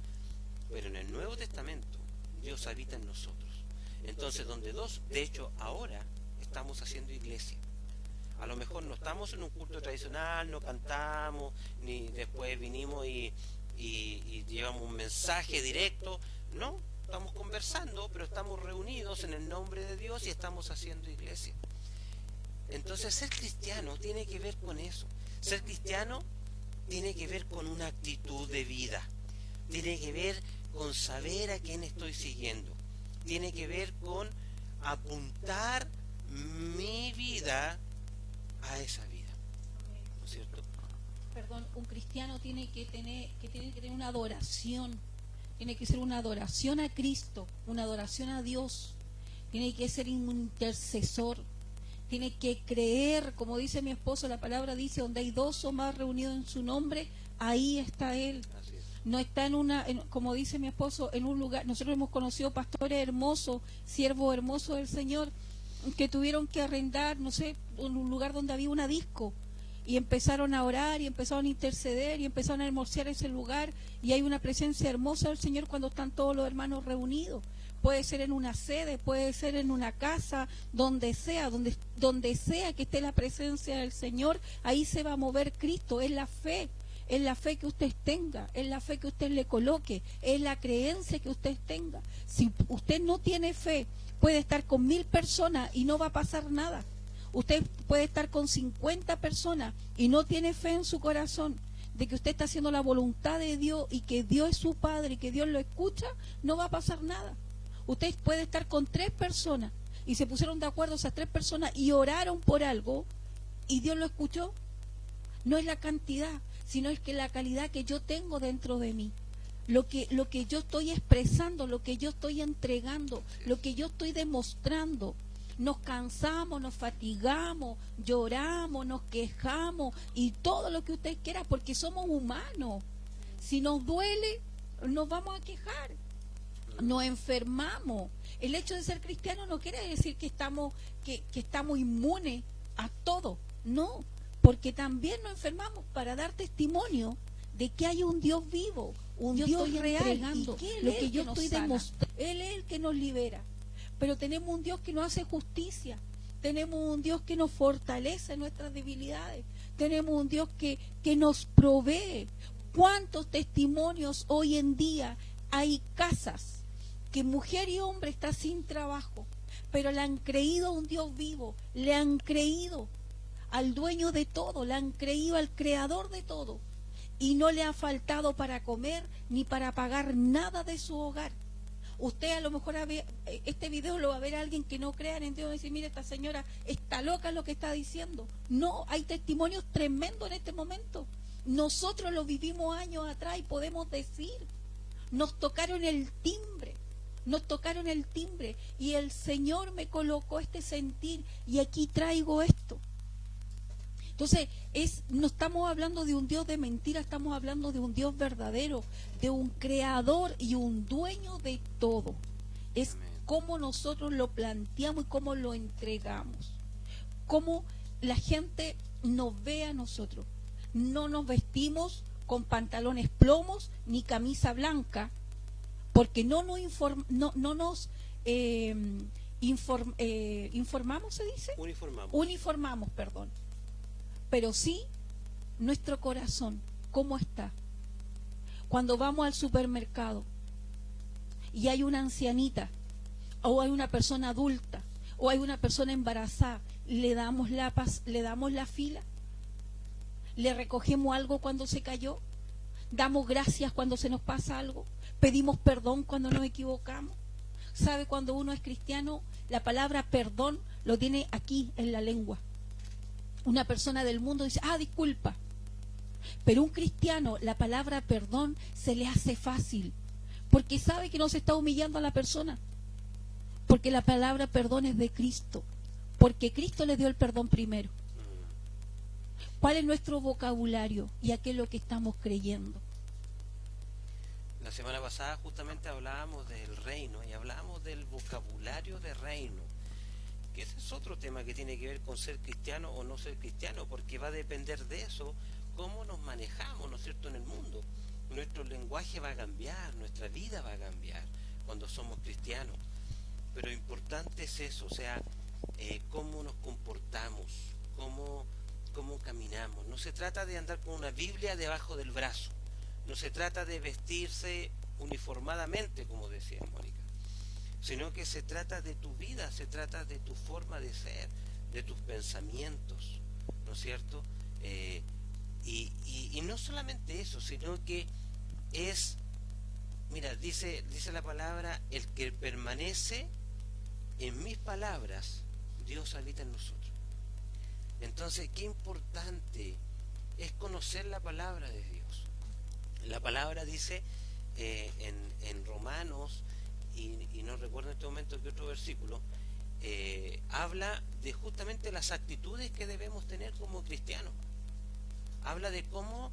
Pero en el Nuevo Testamento, Dios habita en nosotros. Entonces, donde dos, de hecho, ahora estamos haciendo iglesia. A lo mejor no estamos en un culto tradicional, no cantamos, ni después vinimos y llevamos un mensaje directo. No, estamos conversando, pero estamos reunidos en el nombre de Dios y estamos haciendo iglesia. Entonces, ser cristiano tiene que ver con eso. Ser cristiano tiene que ver con una actitud de vida. Tiene que ver con saber a quién estoy siguiendo. Tiene que ver con apuntar mi vida a esa vida, ¿no es cierto? Perdón, un cristiano tiene que tener una adoración, tiene que ser una adoración a Cristo, una adoración a Dios, tiene que ser un intercesor, tiene que creer, como dice mi esposo, la palabra dice, donde hay dos o más reunidos en su nombre, ahí está Él. No está como dice mi esposo, en un lugar. Nosotros hemos conocido pastores hermosos, siervos hermosos del Señor, que tuvieron que arrendar, no sé, un lugar donde había una disco, y empezaron a orar, y empezaron a interceder, y empezaron a hermosear ese lugar, y hay una presencia hermosa del Señor cuando están todos los hermanos reunidos. Puede ser en una sede, puede ser en una casa, donde sea que esté la presencia del Señor, ahí se va a mover Cristo. Es la fe. Es la fe que usted tenga, es la fe que usted le coloque, es la creencia que usted tenga. Si usted no tiene fe, puede estar con 1000 personas y no va a pasar nada. Usted puede estar con 50 personas y no tiene fe en su corazón de que usted está haciendo la voluntad de Dios y que Dios es su Padre y que Dios lo escucha, no va a pasar nada. Usted puede estar con 3 personas y se pusieron de acuerdo esas 3 personas y oraron por algo y Dios lo escuchó. No es la cantidad, sino es que la calidad que yo tengo dentro de mí, lo que yo estoy expresando, lo que yo estoy entregando, lo que yo estoy demostrando. Nos cansamos, nos fatigamos, lloramos, nos quejamos y todo lo que usted quiera, porque somos humanos. Si nos duele, nos vamos a quejar, nos enfermamos. El hecho de ser cristiano no quiere decir que estamos inmunes a todo, no. Porque también nos enfermamos para dar testimonio de que hay un Dios vivo, un Dios real, y que lo que yo estoy demostrando, Él es el que nos libera. Pero tenemos un Dios que nos hace justicia, tenemos un Dios que nos fortalece en nuestras debilidades, tenemos un Dios que nos provee. ¿Cuántos testimonios hoy en día hay casas que mujer y hombre está sin trabajo, pero le han creído a un Dios vivo, le han creído al dueño de todo, le han creído al creador de todo, y no le ha faltado para comer ni para pagar nada de su hogar? Usted a lo mejor este video lo va a ver alguien que no crea en Dios y decir, mire, esta señora está loca en lo que está diciendo. No, hay testimonios tremendos en este momento. Nosotros lo vivimos años atrás y podemos decir, nos tocaron el timbre, y el Señor me colocó este sentir y aquí traigo esto. Entonces, no estamos hablando de un Dios de mentira, estamos hablando de un Dios verdadero, de un creador y un dueño de todo. Es cómo nosotros lo planteamos y cómo lo entregamos. Cómo la gente nos ve a nosotros. No nos vestimos con pantalones plomos ni camisa blanca, porque no nos informamos, ¿se dice? Uniformamos, perdón. Pero sí, nuestro corazón, ¿cómo está? Cuando vamos al supermercado y hay una ancianita, o hay una persona adulta, o hay una persona embarazada, ¿le damos la fila? ¿Le recogemos algo cuando se cayó? ¿Damos gracias cuando se nos pasa algo? ¿Pedimos perdón cuando nos equivocamos? ¿Sabe? Cuando uno es cristiano, la palabra perdón lo tiene aquí en la lengua. Una persona del mundo dice, disculpa. Pero un cristiano, la palabra perdón se le hace fácil, porque sabe que no se está humillando a la persona, porque la palabra perdón es de Cristo, porque Cristo le dio el perdón primero. ¿Cuál es nuestro vocabulario y a qué es lo que estamos creyendo? La semana pasada justamente hablábamos del reino y hablábamos del vocabulario de reino, que ese es otro tema que tiene que ver con ser cristiano o no ser cristiano, porque va a depender de eso cómo nos manejamos, ¿no es cierto?, en el mundo. Nuestro lenguaje va a cambiar, nuestra vida va a cambiar cuando somos cristianos, pero importante es eso, o sea, cómo nos comportamos, cómo caminamos. No se trata de andar con una Biblia debajo del brazo, no se trata de vestirse uniformadamente, como decía Mónica, sino que se trata de tu vida, se trata de tu forma de ser, de tus pensamientos, ¿no es cierto? Y no solamente eso, sino que es, mira, dice la palabra, el que permanece en mis palabras, Dios habita en nosotros. Entonces, qué importante es conocer la palabra de Dios. La palabra dice en Romanos, y no recuerdo en este momento qué otro versículo, habla de justamente las actitudes que debemos tener como cristianos. Habla de cómo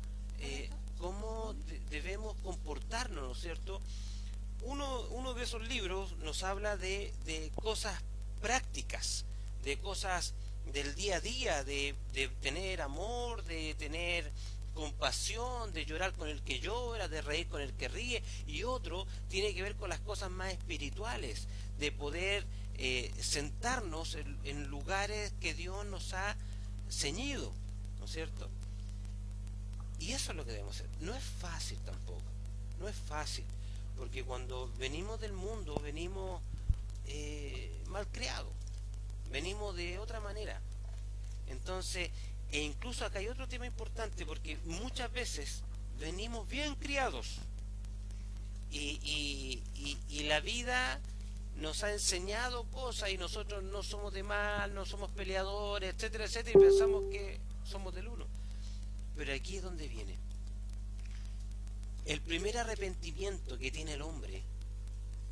debemos comportarnos, ¿no es cierto? Uno de esos libros nos habla de cosas prácticas, de cosas del día a día, de tener amor, de tener compasión, de llorar con el que llora, de reír con el que ríe, y otro tiene que ver con las cosas más espirituales, de poder sentarnos en lugares que Dios nos ha ceñido, ¿no es cierto? Y eso es lo que debemos hacer. No es fácil tampoco, no es fácil, porque cuando venimos del mundo venimos malcriados, venimos de otra manera. Entonces, e incluso acá hay otro tema importante, porque muchas veces venimos bien criados y la vida nos ha enseñado cosas y nosotros no somos de mal, no somos peleadores, etcétera, etcétera, y pensamos que somos del uno. Pero aquí es donde viene el primer arrepentimiento que tiene el hombre,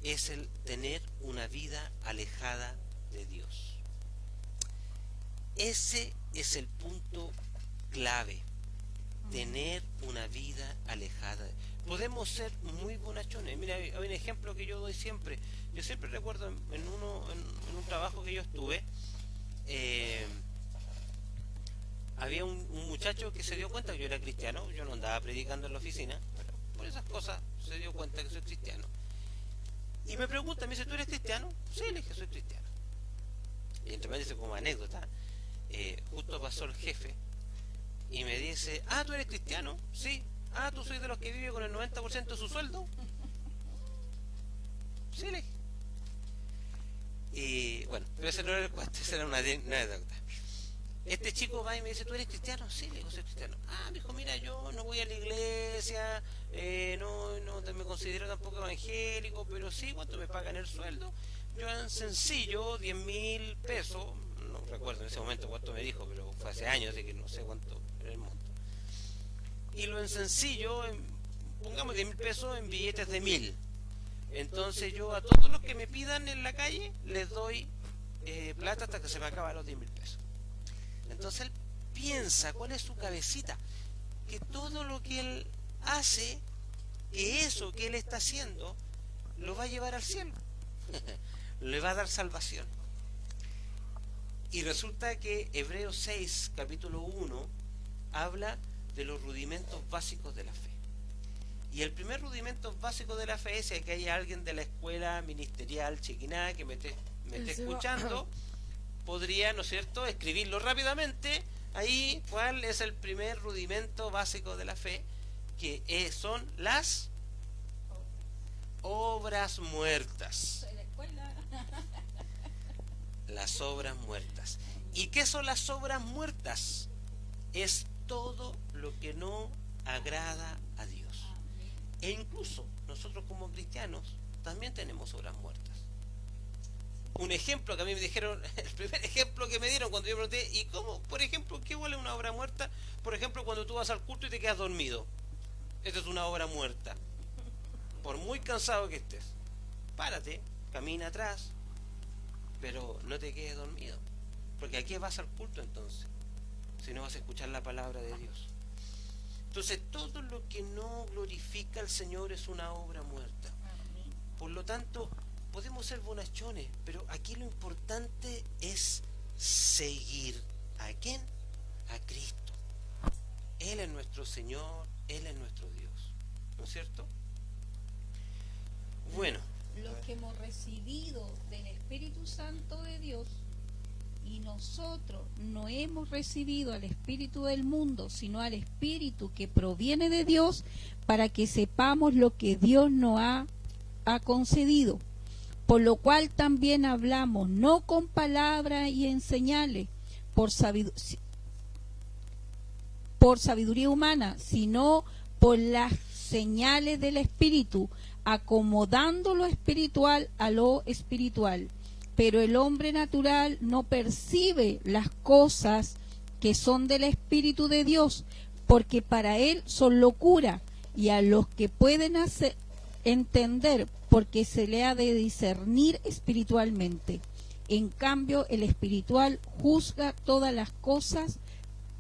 es el tener una vida alejada de Dios. Ese es el punto clave, tener una vida alejada. Podemos ser muy bonachones. Mira, hay un ejemplo que yo doy siempre. Yo siempre recuerdo en un trabajo que yo estuve, había un muchacho que se dio cuenta que yo era cristiano. Yo no andaba predicando en la oficina, pero por esas cosas se dio cuenta que soy cristiano. Y me pregunta, me dice, ¿tú eres cristiano? Sí, le dije, soy cristiano. Y entre medio, como anécdota, justo pasó el jefe y me dice, ah, ¿tú eres cristiano? Sí. Ah, ¿tú sois de los que vive con el 90% de su sueldo? Sí, le dije. Y bueno, pero ese no era el cuento, esa era una anécdota. Este chico va y me dice, ¿tú eres cristiano? Sí, le digo, soy cristiano. Ah, me dijo, mira, yo no voy a la iglesia, no me considero tampoco evangélico, pero sí, ¿cuánto me pagan el sueldo? Yo en sencillo, 10.000 pesos, no recuerdo en ese momento cuánto me dijo, pero fue hace años, así que no sé cuánto era el monto. Y lo en sencillo, pongamos 10.000 pesos en billetes de 1.000. Entonces yo a todos los que me pidan en la calle les doy plata hasta que se me acaban los 10.000 pesos. Entonces él piensa, ¿cuál es su cabecita? Que todo lo que él hace, que eso que él está haciendo, lo va a llevar al cielo. Le va a dar salvación. Y resulta que Hebreos 6, capítulo 1, habla de los rudimentos básicos de la fe. Y el primer rudimento básico de la fe es que hay alguien de la escuela ministerial Chequiná que me esté escuchando, podría, ¿no es cierto?, escribirlo rápidamente ahí, cuál es el primer rudimento básico de la fe, que son las obras muertas. Las obras muertas. ¿Y qué son las obras muertas? Es todo lo que no agrada a Dios. E incluso nosotros como cristianos también tenemos obras muertas. Un ejemplo que a mí me dijeron, el primer ejemplo que me dieron cuando yo pregunté, ¿y cómo, por ejemplo, qué vale una obra muerta? Por ejemplo, cuando tú vas al culto y te quedas dormido. Esta es una obra muerta. Por muy cansado que estés, párate, camina atrás, pero no te quedes dormido. Porque aquí vas al culto entonces, si no vas a escuchar la palabra de Dios. Entonces todo lo que no glorifica al Señor es una obra muerta. Por lo tanto, podemos ser bonachones, pero aquí lo importante es seguir. ¿A quién? A Cristo. Él es nuestro Señor, Él es nuestro Dios. ¿No es cierto? Bueno. Los que hemos recibido del Espíritu Santo de Dios, y nosotros no hemos recibido al espíritu del mundo, sino al espíritu que proviene de Dios, para que sepamos lo que Dios nos ha concedido. Por lo cual también hablamos, no con palabras y en señales, por sabiduría humana, sino por las señales del Espíritu, acomodando lo espiritual a lo espiritual. Pero el hombre natural no percibe las cosas que son del Espíritu de Dios, porque para él son locura, y a los que pueden entender, porque se le ha de discernir espiritualmente. En cambio, el espiritual juzga todas las cosas,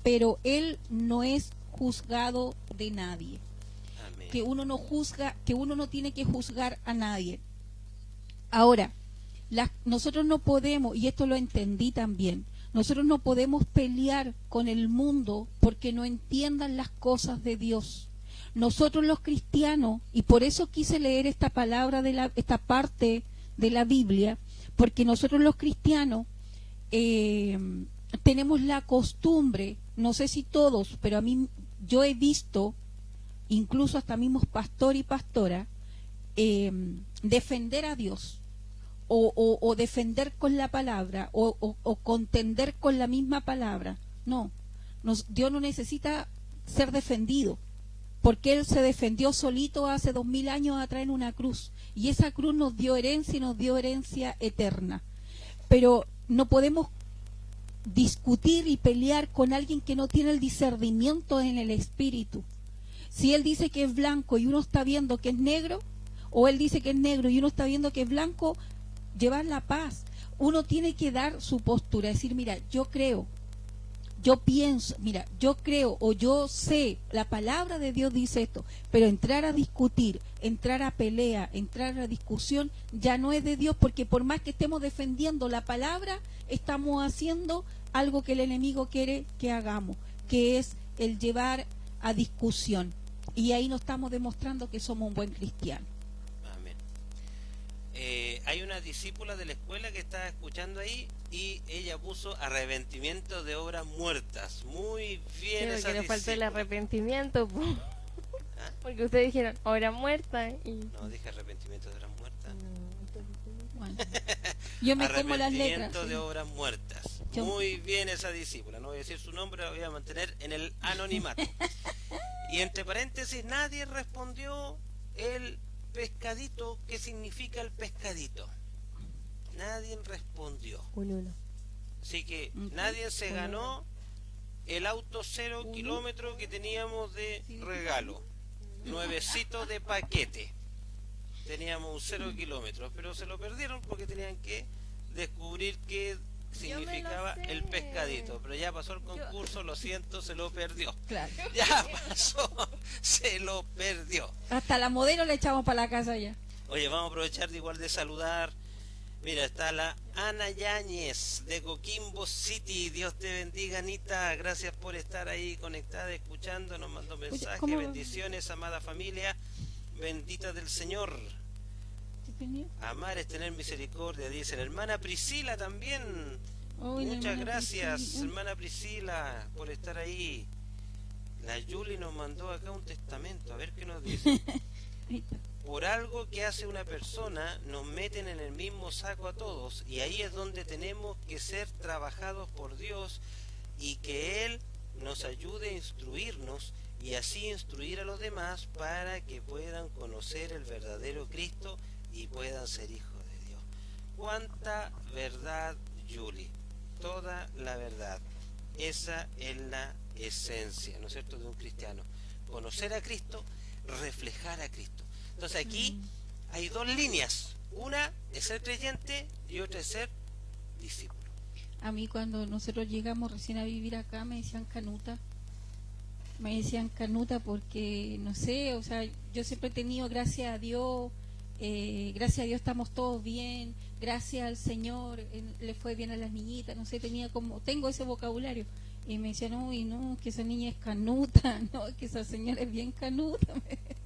pero él no es juzgado de nadie. Amén. Que uno no juzga, que uno no tiene que juzgar a nadie. Ahora, nosotros no podemos, y esto lo entendí también, nosotros no podemos pelear con el mundo porque no entiendan las cosas de Dios. Nosotros los cristianos, y por eso quise leer esta palabra esta parte de la Biblia, porque nosotros los cristianos tenemos la costumbre, no sé si todos, pero yo he visto, incluso hasta mismos pastor y pastora, defender a Dios. O defender con la palabra, o contender con la misma palabra. No, Dios no necesita ser defendido, porque Él se defendió solito hace 2000 años atrás en una cruz, y esa cruz nos dio herencia, y nos dio herencia eterna. Pero no podemos discutir y pelear con alguien que no tiene el discernimiento en el espíritu. Si Él dice que es blanco y uno está viendo que es negro, o Él dice que es negro y uno está viendo que es blanco, llevar la paz. Uno tiene que dar su postura, decir, mira, yo creo yo pienso, mira, yo creo o yo sé, la palabra de Dios dice esto, pero entrar a discutir, entrar a pelea, entrar a discusión, ya no es de Dios, porque por más que estemos defendiendo la palabra, estamos haciendo algo que el enemigo quiere que hagamos, que es el llevar a discusión. Y ahí nos estamos demostrando que somos un buen cristiano. Amén. Hay una discípula de la escuela que está escuchando ahí y ella puso arrepentimiento de obras muertas. Muy bien. Creo esa que le faltó el discípula. arrepentimiento, po. ¿Ah? Porque ustedes dijeron obra muerta y... No, dije arrepentimiento de obras muertas. Bueno, yo me como las letras. Arrepentimiento de Sí. obras muertas. Yo- Muy bien esa discípula. No voy a decir su nombre, la voy a mantener en el anonimato. Y entre paréntesis, nadie respondió el pescadito. ¿Qué significa el pescadito? Nadie respondió. Un uno. Así que Ujú. nadie se ganó el auto 0 Ujú. kilómetros que teníamos de Sí. regalo. Nuevecito de paquete. Teníamos un 0 kilómetros, pero se lo perdieron porque tenían que descubrir qué significaba sé. el pescadito. Pero ya pasó el concurso, lo siento, se lo perdió. Claro. Ya pasó, se lo perdió. Hasta la modelo le echamos para la casa ya. Oye, vamos a aprovechar de igual de saludar. Mira, está la Ana Yáñez de Coquimbo City. Dios te bendiga, Anita. Gracias por estar ahí conectada, escuchando. Nos mandó mensaje. ¿cómo? Bendiciones, amada familia. Bendita del Señor. Amar es tener misericordia, dice la hermana Priscila también. Oh, la Muchas hermana gracias, Priscila. hermana Priscila, por estar ahí. La Yuli nos mandó acá un testamento. A ver qué nos dice. Ahí está. Por algo que hace una persona nos meten en el mismo saco a todos, y ahí es donde tenemos que ser trabajados por Dios y que Él nos ayude a instruirnos y así instruir a los demás para que puedan conocer el verdadero Cristo y puedan ser hijos de Dios. Cuánta verdad, Julie, toda la verdad. Esa es la esencia, ¿no es cierto?, de un cristiano. Conocer a Cristo, reflejar a Cristo. Entonces aquí hay dos líneas. Una es ser creyente y otra es ser discípulo. A mí cuando nosotros llegamos recién a vivir acá me decían canuta. Me decían canuta porque, no sé, o sea, yo siempre he tenido, gracias a Dios estamos todos bien, gracias al Señor, le fue bien a las niñitas, no sé, tengo ese vocabulario. Y me decían, uy, no, que esa niña es canuta, no, que esa señora es bien canuta. Me decían.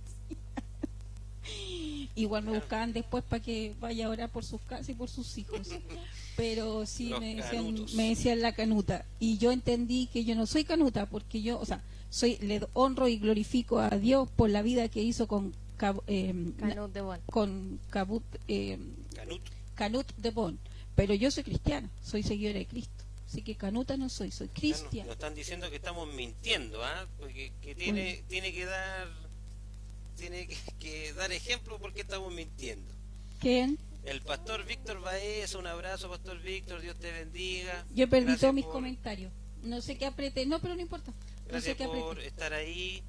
Igual me buscaban después para que vaya a orar por sus casas y por sus hijos. Pero sí, Los me canutos. decían la canuta. Y yo entendí que yo no soy canuta, porque yo, o sea, le honro y glorifico a Dios por la vida que hizo con Canut de Bon. Canut. Canut de Bon. Pero yo soy cristiana, soy seguidora de Cristo. Así que canuta no soy Nos cristiana. están diciendo que estamos mintiendo, ¿ah? Porque que tiene que dar ejemplo porque estamos mintiendo. ¿Quién? El pastor Víctor Baez, un abrazo, pastor Víctor, Dios te bendiga. Yo perdí Gracias todos mis por- comentarios. No sé qué apreté. No, pero no importa. No Gracias sé qué por apreté. estar ahí.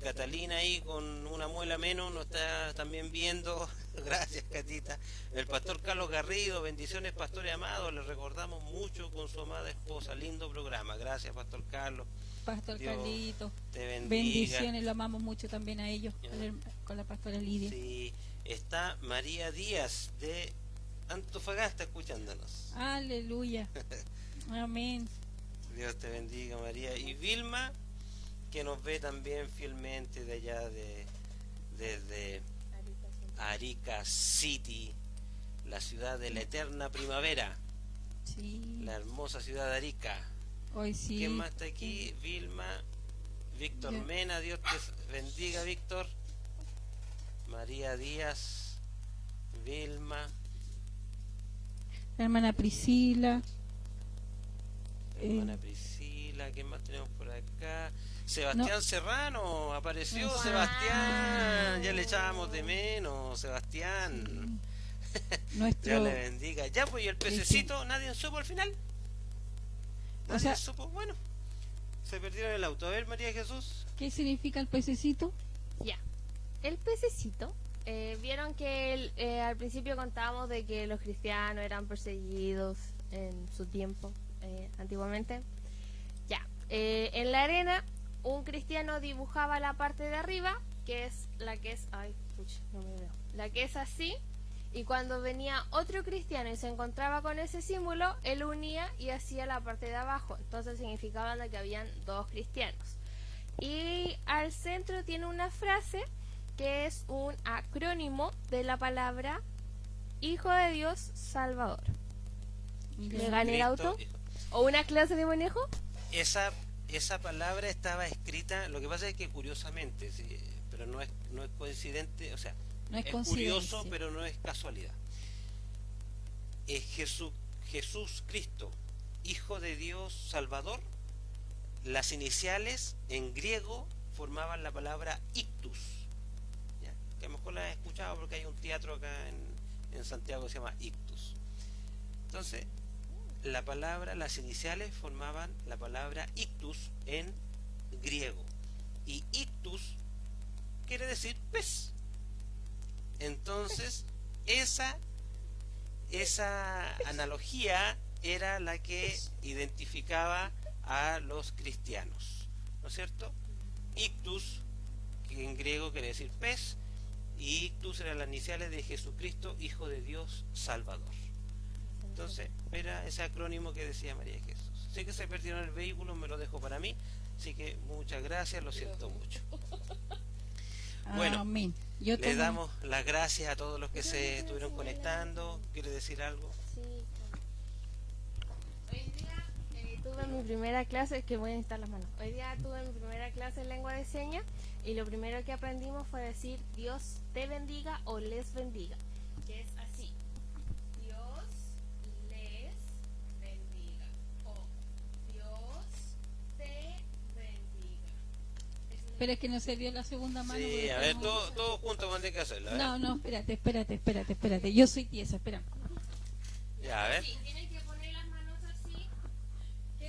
Catalina ahí con una muela menos nos está también viendo. Gracias, Catita. El pastor Carlos Garrido, bendiciones, pastores amados. Le recordamos mucho con su amada esposa. Lindo programa. Gracias, pastor Carlos. Pastor Dios Carlito. te bendiga. Bendiciones, lo amamos mucho también a ellos, Ya. con la pastora Lidia. Sí, está María Díaz de Antofagasta escuchándonos. Aleluya. Amén. Dios te bendiga, María. Y Vilma, que nos ve también fielmente de allá desde Arica City, la ciudad de la eterna primavera, Sí. la hermosa ciudad de Arica. Hoy sí. ¿Quién más está aquí? Vilma, Víctor Ya. Mena, Dios te bendiga, Víctor. María Díaz, Vilma, La hermana Priscila. hermana Priscila, ¿quién más tenemos por acá? Sebastián Serrano, apareció Wow. Sebastián, ya le echábamos de menos, Sebastián. Dios Nuestro. le bendiga. Ya, pues, ¿y el pececito? ¿Nadie supo al final? ¿Nadie sea- supo? Bueno, se perdieron el auto. A ver, María Jesús. ¿Qué significa el pececito? Ya. El pececito. Vieron que al principio contábamos de que los cristianos eran perseguidos en su tiempo, antiguamente. En la arena, un cristiano dibujaba la parte de arriba, que es la que es, ay, pucha, no me veo, la que es así, y cuando venía otro cristiano y se encontraba con ese símbolo, él unía y hacía la parte de abajo. Entonces significaba de que habían dos cristianos. Y al centro tiene una frase que es un acrónimo de la palabra Hijo de Dios Salvador. ¿Me gané el auto? ¿O una clase de manejo? Esa palabra estaba escrita, lo que pasa es que curiosamente, sí, pero no es coincidente, o sea, No es curioso, coincidencia. pero no es casualidad. Es Jesús Cristo, Hijo de Dios Salvador. Las iniciales en griego formaban la palabra ictus, ¿ya? Que a lo mejor la has escuchado porque hay un teatro acá en Santiago que se llama ictus. Entonces, las iniciales formaban la palabra ictus en griego. Y ictus quiere decir pez. Entonces, esa analogía era la que identificaba a los cristianos, ¿no es cierto? Ictus, que en griego quiere decir pez, y ictus eran las iniciales de Jesucristo, Hijo de Dios Salvador. Entonces, era ese acrónimo que decía María de Jesús. Sé que se perdieron el vehículo, me lo dejo para mí, así que muchas gracias, lo siento mucho. Bueno, Amén. le damos las gracias a todos los que se estuvieron conectando. ¿Quiere decir algo? Sí. Hoy día tuve mi primera clase, que voy a necesitar las manos. Hoy día tuve mi primera clase de lengua de señas y lo primero que aprendimos fue decir Dios te bendiga o les bendiga, que es así. Dios les bendiga o Dios te bendiga. Pero es que no se vio la segunda mano. Sí, porque a ver, tenemos- todos juntos van a tener que hacerlo. No, espérate. Yo soy tiesa, espera. Ya, a ver. Sí, tienen que poner las manos así.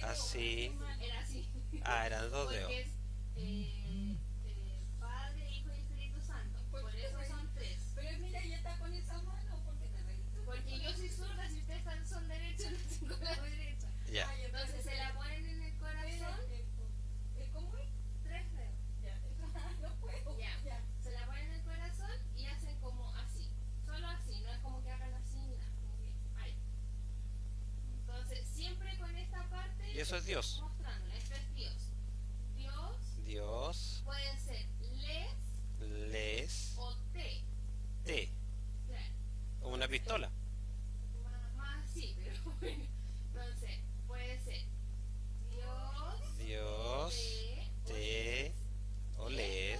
Así. Era así. Ah, eran dos dedos. Porque es Padre, Hijo y Espíritu Santo. Por eso son tres. Pero mira, ya está con esa mano, ¿por qué te reíste? Porque yo soy zurda, si ustedes son derechos, no tengo la derecha. Ya. Entonces se la ponen en el corazón. ¿Cómo es? Tres dedos. No puedo. Ya. Se la ponen en el corazón y hacen como así. Solo así, no es como que hagan así ni nada. Como que ahí. Entonces, siempre con esta parte. Y eso es Dios. Mostrándola. Esto es Dios. Dios Pueden ser les les o te. te. Claro. Como una pistola. Más sí, pero bueno. Entonces, puede ser Dios Te o les.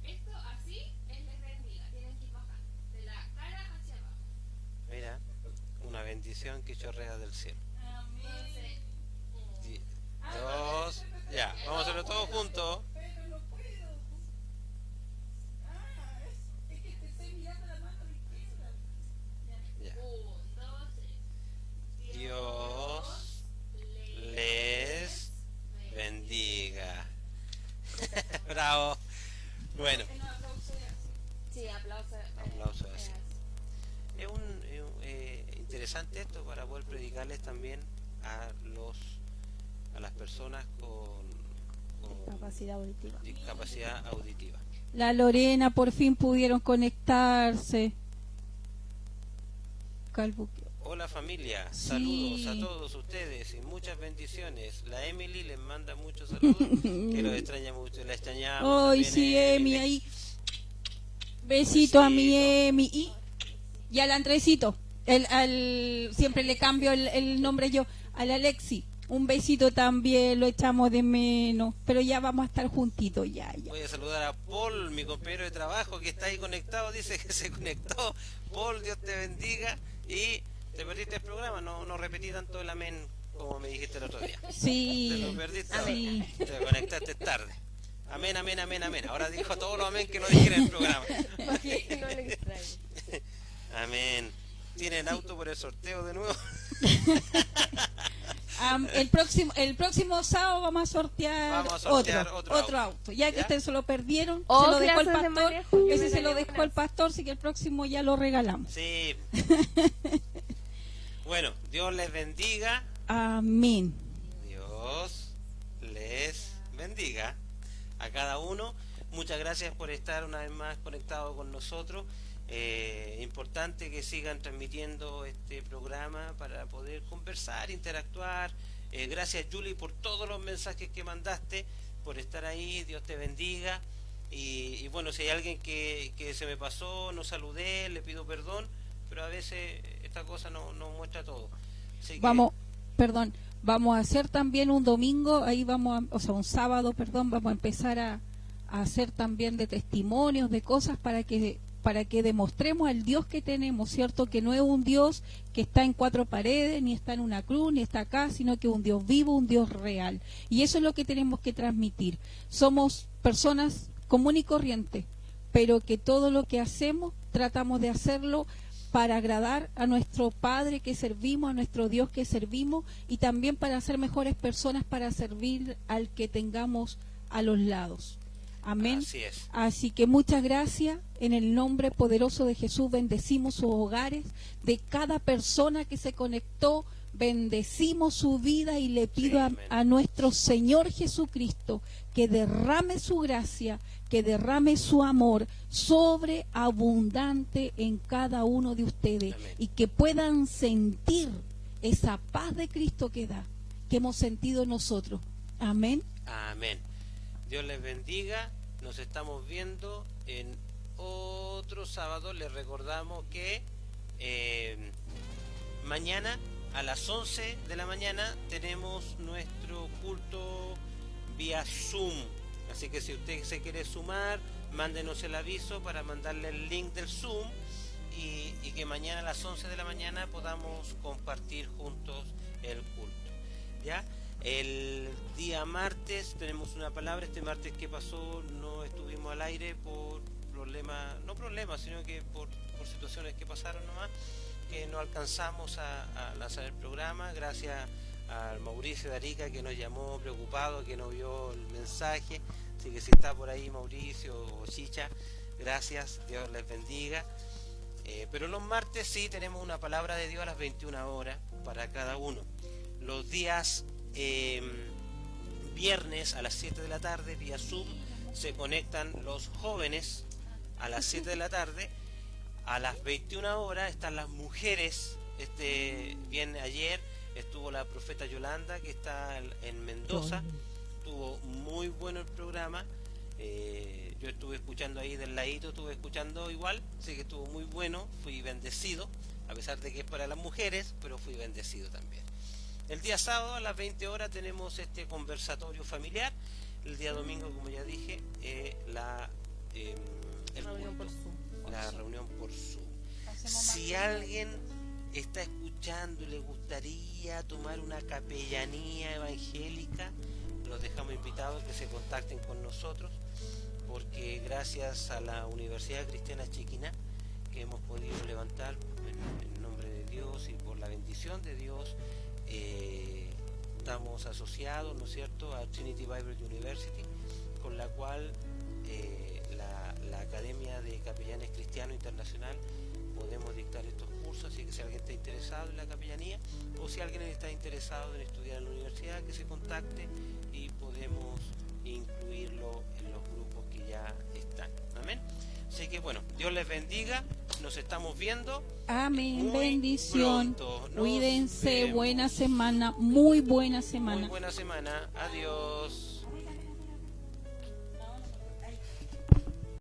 Esto así es les bendiga. Tienen que ir bajando. De la cara hacia abajo. Mira, una bendición que chorrea del cielo. Entonces, Dios. Ya, vamos a hacerlo todos juntos. Pero no puedo. Es que te estoy mirando la mano izquierda. Ya. 1, 2, 3. Dios les bendiga. Bravo. Bueno, Sí, aplauso. Aplauso así. es interesante esto para poder predicarles también a las personas con Capacidad auditiva. discapacidad auditiva. La Lorena por fin pudieron conectarse. Calbuque. Hola familia, Sí. saludos a todos ustedes y muchas bendiciones. La Emily les manda muchos saludos, que los extraña mucho, la extrañamos. Ay, también, sí, Emily. Emi, ahí. Besito a mi Besito. Emi. Y al Andresito. Siempre le cambio el nombre yo. Al Alexi. Un besito también, lo echamos de menos. Pero ya vamos a estar juntitos, ya. Voy a saludar a Paul, mi compañero de trabajo que está ahí conectado, dice que se conectó. Paul, Dios te bendiga. Y te perdiste el programa, no repetí tanto el amén como me dijiste el otro día. Te Sí. lo perdiste. Sí. Te conectaste tarde. Amén, amén, amén, amén. Ahora dijo todos los amén que no dije en el programa. Para que no le extrañe. Amén. ¿Tienen auto por el sorteo de nuevo? El próximo sábado vamos a sortear, otro auto. Ya que ¿Ya? ustedes se lo perdieron, O se lo dejó el clases de pastor. manejo, yo Ese me se lo gané dejó unas. el pastor, así que el próximo ya lo regalamos. Sí. Bueno, Dios les bendiga. Amén. Dios Dios les bendiga a cada uno. Muchas gracias por estar una vez más conectados con nosotros. Importante que sigan transmitiendo este programa para poder conversar, interactuar. Gracias, Julie, por todos los mensajes que mandaste, por estar ahí. Dios te bendiga. Y bueno, si hay alguien que se me pasó, no saludé, le pido perdón, pero a veces esta cosa no muestra todo. Así Vamos a hacer también un domingo, ahí un sábado, vamos a empezar a hacer también de testimonios, de cosas para que demostremos al Dios que tenemos, ¿cierto? Que no es un Dios que está en cuatro paredes, ni está en una cruz, ni está acá, sino que es un Dios vivo, un Dios real. Y eso es lo que tenemos que transmitir. Somos personas común y corriente, pero que todo lo que hacemos tratamos de hacerlo para agradar a nuestro Padre que servimos, a nuestro Dios que servimos, y también para ser mejores personas, para servir al que tengamos a los lados. Amén. Así es. Así que muchas gracias. En el nombre poderoso de Jesús bendecimos sus hogares, de cada persona que se conectó, bendecimos su vida, y le pido a nuestro Señor Jesucristo que derrame su gracia, que derrame su amor sobreabundante en cada uno de ustedes. Amén. Y que puedan sentir esa paz de Cristo que da, que hemos sentido nosotros. Amén. Amén. Dios les bendiga. Nos estamos viendo en otro sábado. Les recordamos que mañana a las 11 de la mañana tenemos nuestro culto vía Zoom. Así que si usted se quiere sumar, mándenos el aviso para mandarle el link del Zoom y que mañana a las 11 de la mañana podamos compartir juntos el culto. ¿Ya? El día martes tenemos una palabra. Este martes que pasó no estuvimos al aire por sino que por situaciones que pasaron nomás, que no alcanzamos a lanzar el programa. Gracias al Mauricio de Arica, que nos llamó preocupado, que no vio el mensaje. Así que si está por ahí Mauricio o Chicha, gracias, Dios les bendiga. Pero los martes sí tenemos una palabra de Dios a las 21 horas para cada uno. Los días viernes a las 7 de la tarde vía Zoom se conectan los jóvenes a las 7 de la tarde. A las 21 horas están las mujeres. Bien, ayer estuvo la profeta Yolanda, que está en Mendoza. Estuvo muy bueno el programa. Yo estuve escuchando ahí del ladito, estuve escuchando igual, así que estuvo muy bueno. Fui bendecido, a pesar de que es para las mujeres, pero fui bendecido también. El día sábado a las 20 horas tenemos este conversatorio familiar. El día domingo, como ya dije, la reunión por Zoom. Si alguien está escuchando y le gustaría tomar una capellanía evangélica, los dejamos invitados a que se contacten con nosotros, porque gracias a la Universidad Cristiana Chiquiná, que hemos podido levantar en nombre de Dios y por la bendición de Dios, estamos asociados, ¿no es cierto?, a Trinity Bible University, con la cual la Academia de Capellanes Cristianos Internacional podemos dictar estos cursos. Así que si alguien está interesado en la capellanía, o si alguien está interesado en estudiar en la universidad, que se contacte y podemos incluirlo en los grupos que ya están. Amén. Así que bueno, Dios les bendiga. Nos estamos viendo. Amén. Bendición. Cuídense. Buena semana. Muy buena semana. Muy buena semana. Adiós.